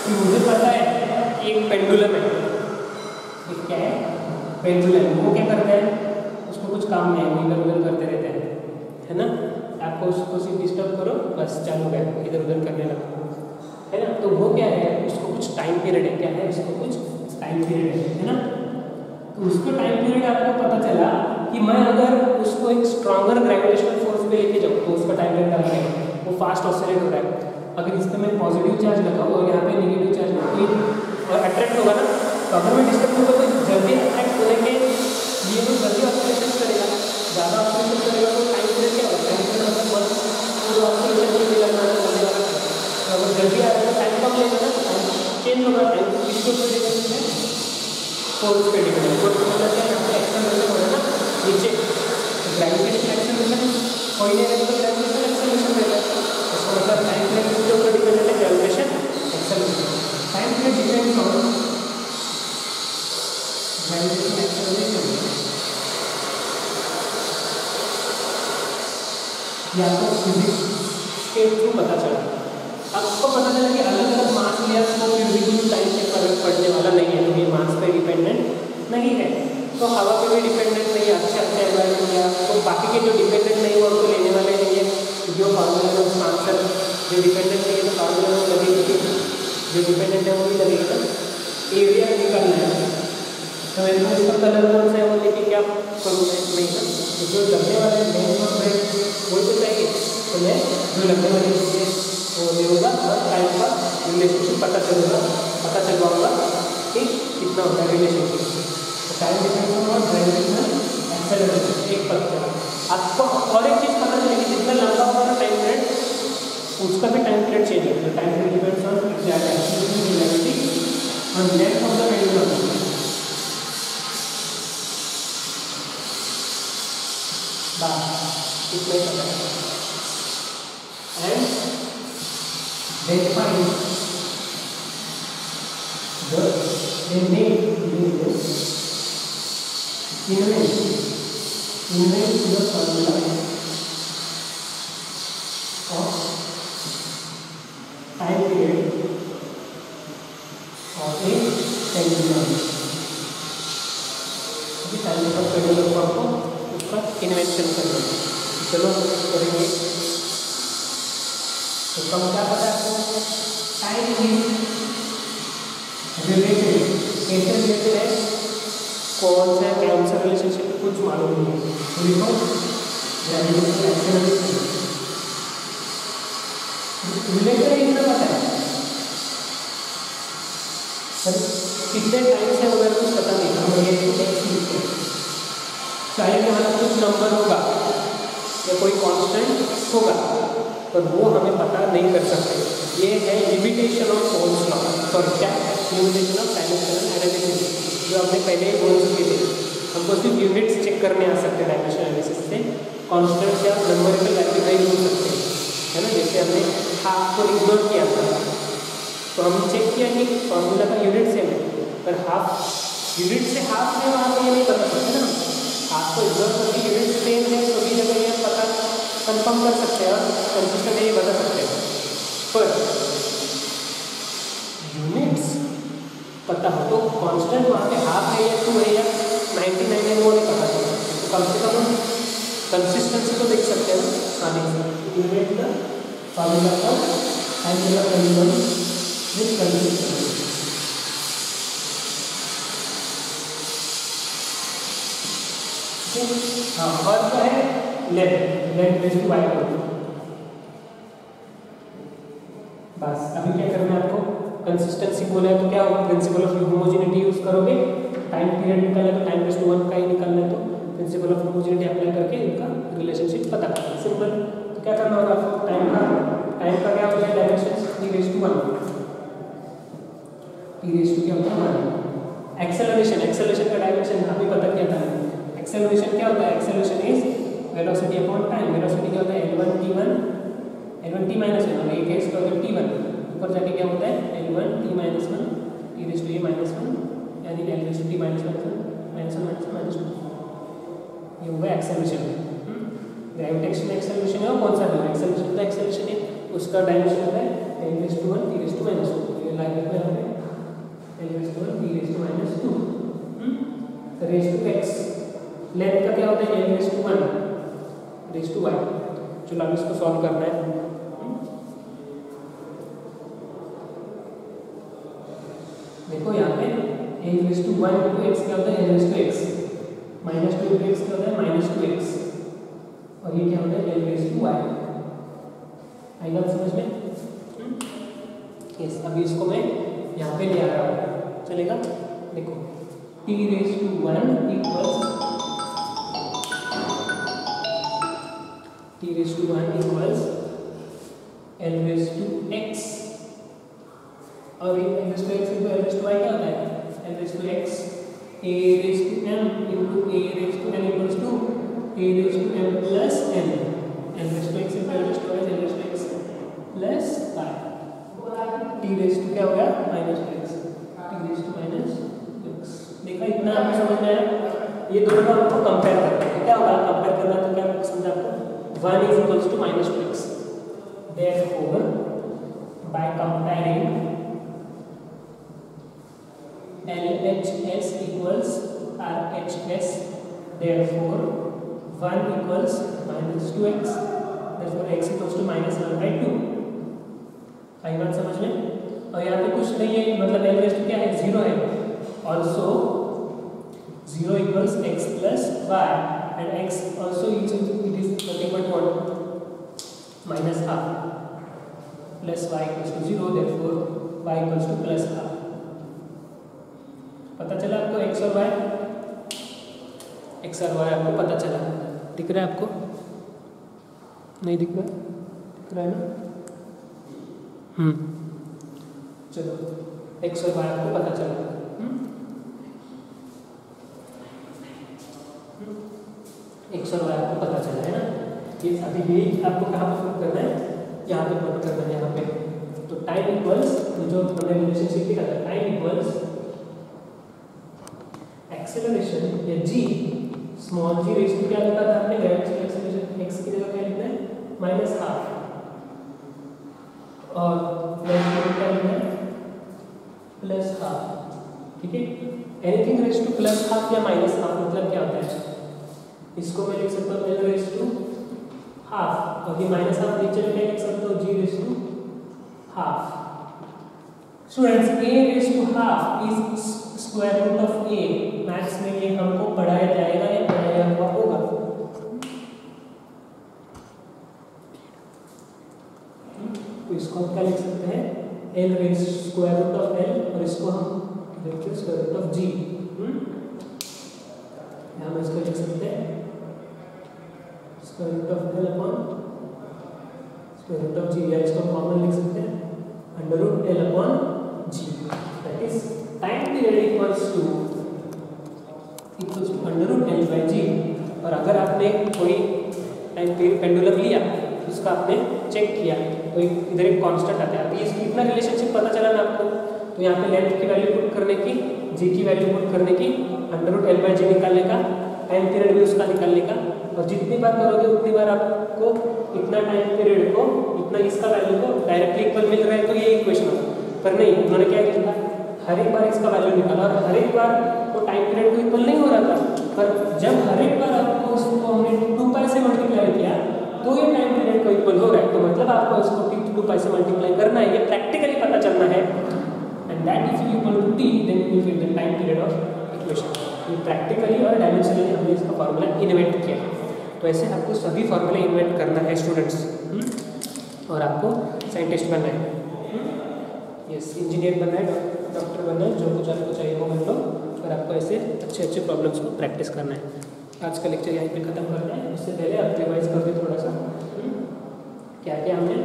कि मुझे पता है कि एक पेंडुलम है, एक क्या है पेंडुलम, वो क्या करता है, उसको कुछ काम नहीं है, वो इधर उधर करते रहते हैं, है ना। आपको उसको सिर्फ डिस्टर्ब करो बस चालू गया इधर उधर करने लगा, है ना। तो वो क्या है, उसको कुछ टाइम पीरियड है, क्या है उसको कुछ टाइम पीरियड है ना। तो उसको टाइम पीरियड आपको पता चला कि मैं अगर उसको एक स्ट्रॉन्गर ग्रेविटेशनल फोर्स पे लेके जाऊँ तो उसका टाइम पीरियड डाल देगा, वो फास्ट ऑसिलेट हो रहा है। अगर इस पर मैं पॉजिटिव चार्ज लगाऊँ और यहाँ पे नेगेटिव चार्ज लगाऊँ और अट्रैक्ट होगा ना, तो अगर मैं डिस्टर्ब होगा तो जल्दी अट्रैक्ट होने के लिए वो जल्दी ऑसिलेशन करेगा, ज़्यादा ऑसिलेशन करेगा तो टाइम पीरियड क्या होगा, टाइम पीरियड मतलब वो ऑसिलेशन के लिए लगना है। अगर जल्दी आ रहा है टाइम कम लेगा ना, टाइम चेंज होगा, टाइम किसके ऊपर डिपेंड है, फोर्स पे डिपेंड है। फोर्स मतलब क्या, यहाँ पे एक्सेलरेशन हो रहा है ना नीचे, ग्रेविटेशनल एक्सेलरेशन कोई नहीं रहेगा तो ग्रेविटेशनल एक्सेलरेशन रहेगा, इसका मतलब टाइम पीरियड किसके ऊपर डिपेंडेंट है, gravitation acceleration. Time period depends on gravitational acceleration. ये आपको फिजिक्स के थ्रू पता चला। आपको पता चला कि अलग अलग मास लिया तो फिर भी कुछ टाइम पे फर्क पड़ने वाला नहीं है, क्योंकि मास पे डिपेंडेंट नहीं है। तो हवा पे भी डिपेंडेंट नहीं है, अच्छे अच्छे एनवायरमेंट या तो बाकी के जो डिपेंडेंट नहीं है वो तो लेने वाले नहीं है। जो फार्मूला में उसका आंसर जो डिपेंडेंट नहीं है तो फार्मूला में लगेगी, जो डिपेंडेंट है वो भी लगेगा। एरिया निकालना है तो मेरे को इसका कलर कौन सा है वो लेके क्या करूँगा, नहीं ना, तो जो लगने वाले मेन वो तो चाहिए, तो मैं जो लगने वाली चीज़ें वो ले होगा और टाइम का रिलेशनशिप पता चलवाऊँगा कि कितना होता है रिलेशनशिप। तो time depends on gravitational acceleration. एक पता चला आपको, और एक चीज़ पता चलेगी जितना लंबा होगा ना टाइम पीरियड उसका भी टाइम पीरियड चेंज होगा। Time period depends on acceleration और लेंथ ऑफ द पेंडुलम। इतना ही पता है। And they find they make invent the formula of time period of a pendulum। अभी टाइम का पेंडुलम को आपको उसका इन्वेंशन करना है, चलो करेंगे। तो कम क्या पता है आपको, टाइम इज रिलेटेड, कैसे रिलेटेड है, कौन सा रिलेशनशिप कुछ मालूम नहीं है, तो लिखो ग्रेविटेशनल एक्सेलरेशन रिलेटेड है, इतना पता है, पर कितने टाइम से अगर कुछ पता नहीं, हम ये लिखते हैं चाहे कि हमारा कुछ नंबर होगा या कोई कांस्टेंट होगा पर वो हमें पता नहीं कर सकते। ये है limitation of Ohm's law, sorry क्या, लिमिटेशन ऑफ डायमेंशनल एनालिसिस, जो हमने पहले ही बोल चुके थे। हमको सिर्फ यूनिट्स चेक करने आ सकते हैं डायमेंशनल एनालिसिस से, कांस्टेंट या नंबरिकल वैल्यू नहीं बोल सकते, है ना। जैसे जैसे हमने हाफ को इग्नोर किया था तो हम चेक किया कि फॉर्मूला का यूनिट सेम है, पर हाफ यूनिट से हाफ है वहाँ पे ये नहीं पता सकते ना, हाफ को इग्नोर करके यूनिट सेम है तो भी जगह ये पता कंफर्म कर सकते हैं और कंसिस्टेंट है ये बता सकते हैं। पर यूनिट्स पता हो तो कांस्टेंट वहाँ पे हाफ है या 2 है या 99 है वो नहीं पता चलता, तो कम से कम हम कंसिस्टेंसी तो देख सकते हैं ना। हाँ देख सकते unit the formula for angular element with consistency. हाँ और क्या है लेंथ रेज़ टू y बस। अभी क्या करना है आपको, कंसिस्टेंसी बोला है तो क्या होगा, प्रिंसिपल ऑफ होमोजेनिटी यूज करोगे, टाइम पीरियड निकालना है तो टाइम रेज़ टू 1 का ही निकालना है तो प्रिंसिपल ऑफ होमोजेनिटी अप्लाई करके इनका रिलेशनशिप पता करना, सिंपल। तो क्या करना होगा आपको, टाइम का क्या हो जाए dimension t raise to 1, t raise to क्या होता है 1। एक्सेलरेशन का डायमेंशन अभी पता किया था, एक्सेलरेशन क्या होता है, acceleration is velocity upon time. Velocity क्या होता है L1 t1 L1 t minus 1 और एक है इसका होता है t1, ऊपर जाके क्या होता है L1 t minus 1 e raised to a minus 1 यानी L raised to t minus 1 minus 2, ये हुआ एक्सेलरेशन। ग्रेविटेशनल एक्सेलरेशन है वो कौन सा है, एक्सेलरेशन का एक्सेलरेशन है उसका डायमेंशन होता है L raised to 1 t raised to minus 2, ये लाइन में यहाँ पे L raised to 1 t raised to minus 2 raised to x। Length का क्या होता है L raised to 1 raised to y। चलो अब इसको सॉल्व करना है। देखो यहाँ पे a raised to 1 into x क्या होता है L raised to x, minus 2 into x क्या होता है minus 2x और ये क्या होता है L raised to y। आएगा समझ में? यस, अभी इसको मैं यहाँ पे ले आ रहा हूँ, चलेगा? देखो t raised to 1 equals t raised to 1 equals L raised to x और L raised to x into L raised to y क्या होता है L raised to x a raised to m into a raised to n equals to a raised to m plus n। L raised to x into L raised to y L raised to x plus y। t raised to क्या हो गया minus x, t raised to minus x। देखा इतना आपको समझ में आया? ये दोनों का आपको कंपेयर करते हैं, क्या होगा कंपेयर करना तो क्या समझा आपको, 1 is equals to minus 2x, therefore by comparing LHS equals RHS, therefore 1 equals minus 2x, therefore x equals to minus 1 by 2। आई बात समझ में? और यहाँ पे कुछ नहीं है, मतलब L raised to क्या है 0 है, also 0 equals x plus y and x also it is nothing but what minus half plus y equals to 0, therefore y equals to plus half। पता चला आपको x और y, x और y आपको पता चला, दिख रहा है आपको? नहीं दिख रहा? दिख रहा है ना? चलो x और y आपको पता चला। x और y आपको पता चला है ना? ये अभी यही आपको कहाँ पर प्रूव करना है, यहाँ पे प्रूव करना है, यहाँ पे। तो टाइम इक्वल्स जो हमने रिलेशनशिप लिखा था, टाइम इक्वल्स एक्सेलरेशन या g small g raise to क्या लिखा था आपने, ग्रेविटेशनल एक्सेलरेशन x की जगह क्या लिखना है माइनस हाफ और क्या लिखना है प्लस हाफ, ठीक है। Anything raise two plus half या माइनस हाफ मतलब क्या होता है, इसको मैं लिख सकता हूँ L रेज़ टू हाफ और ये माइनस हाफ नीचे में लिख सकता हूँ g raise to half. Students a raise to half is square root of a, maths में ये हमको पढ़ाया जाएगा या पढ़ाया हुआ होगा। तो इसको हम क्या लिख सकते हैं L raise square root of L और इसको हम लिखते हैं स्क्वायर रूट ऑफ g। यहाँ हम इसको लिख सकते हैं square root of L upon square root of g, या इसको कॉमन लिख सकते हैं under root L upon g, that is time period equals to under root L by g। और अगर आपने कोई टाइम पीरियड पेंडुलम लिया उसका आपने चेक किया तो इधर एक कांस्टेंट आता है। अभी इसकी इतना रिलेशनशिप पता चला ना आपको, तो यहाँ पे लेंथ की वैल्यू पुट करने की, जी की वैल्यू पुट करने की, √L/G निकालने का, टाइम पीरियड भी उसका निकालने का, और जितनी बार करोगे उतनी बार आपको इतना टाइम पीरियड को इतना इसका वैल्यू को डायरेक्टली इक्वल मिल रहा है, तो ये इक्वेशन होगा। पर नहीं, उन्होंने क्या किया, हर एक बार इसका वैल्यू निकाला और हर एक बार वो टाइम पीरियड को इक्वल नहीं हो रहा था, पर जब हर एक बार आपको उसको हमने 2π से मल्टीप्लाई किया तो ये टाइम पीरियड को इक्वल हो रहा है। तो मतलब आपको इसको 2π से मल्टीप्लाई करना है, ये प्रैक्टिकली पता चलना है। And that if you equal to t then you will get the time period of equation. ये प्रैक्टिकली और डायमेंशनली हमने इसका फार्मूला इन्वेंट किया। तो ऐसे आपको सभी फार्मूले इन्वेंट करना है स्टूडेंट्स, और आपको साइंटिस्ट बनना है, यस, इंजीनियर बनना है, डॉक्टर बनना है, जो कुछ आपको चाहिए वो बन लो, और आपको ऐसे अच्छे अच्छे प्रॉब्लम्स को प्रैक्टिस करना है। आज का लेक्चर यहीं पे ख़त्म करना है। उससे पहले आप रिवाइज कर दे थोड़ा सा क्या क्या हमने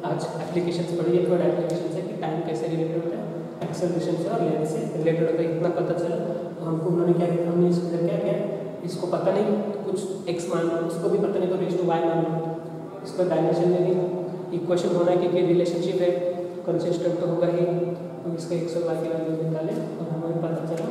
आज एप्लीकेशंस पढ़ी है। थोड़ा एप्लीकेशन है कि टाइम कैसे रिलेटेड होता है, एक्सेलरेशन से और लेंथ से रिलेटेड होता है, इतना पता चला। तो हमको उन्होंने क्या किया, हमने इसको क्या किया, इसको पता नहीं कुछ x मान लो, उसको भी पता नहीं तो रेज़ टू y मान लो, इसका डायमेंशन में भी इक्वेशन होना है क्योंकि रिलेशनशिप है, कंसिस्टेंट तो होगा ही, तो इसका x और y की वैल्यू निकालें और हमें पता चला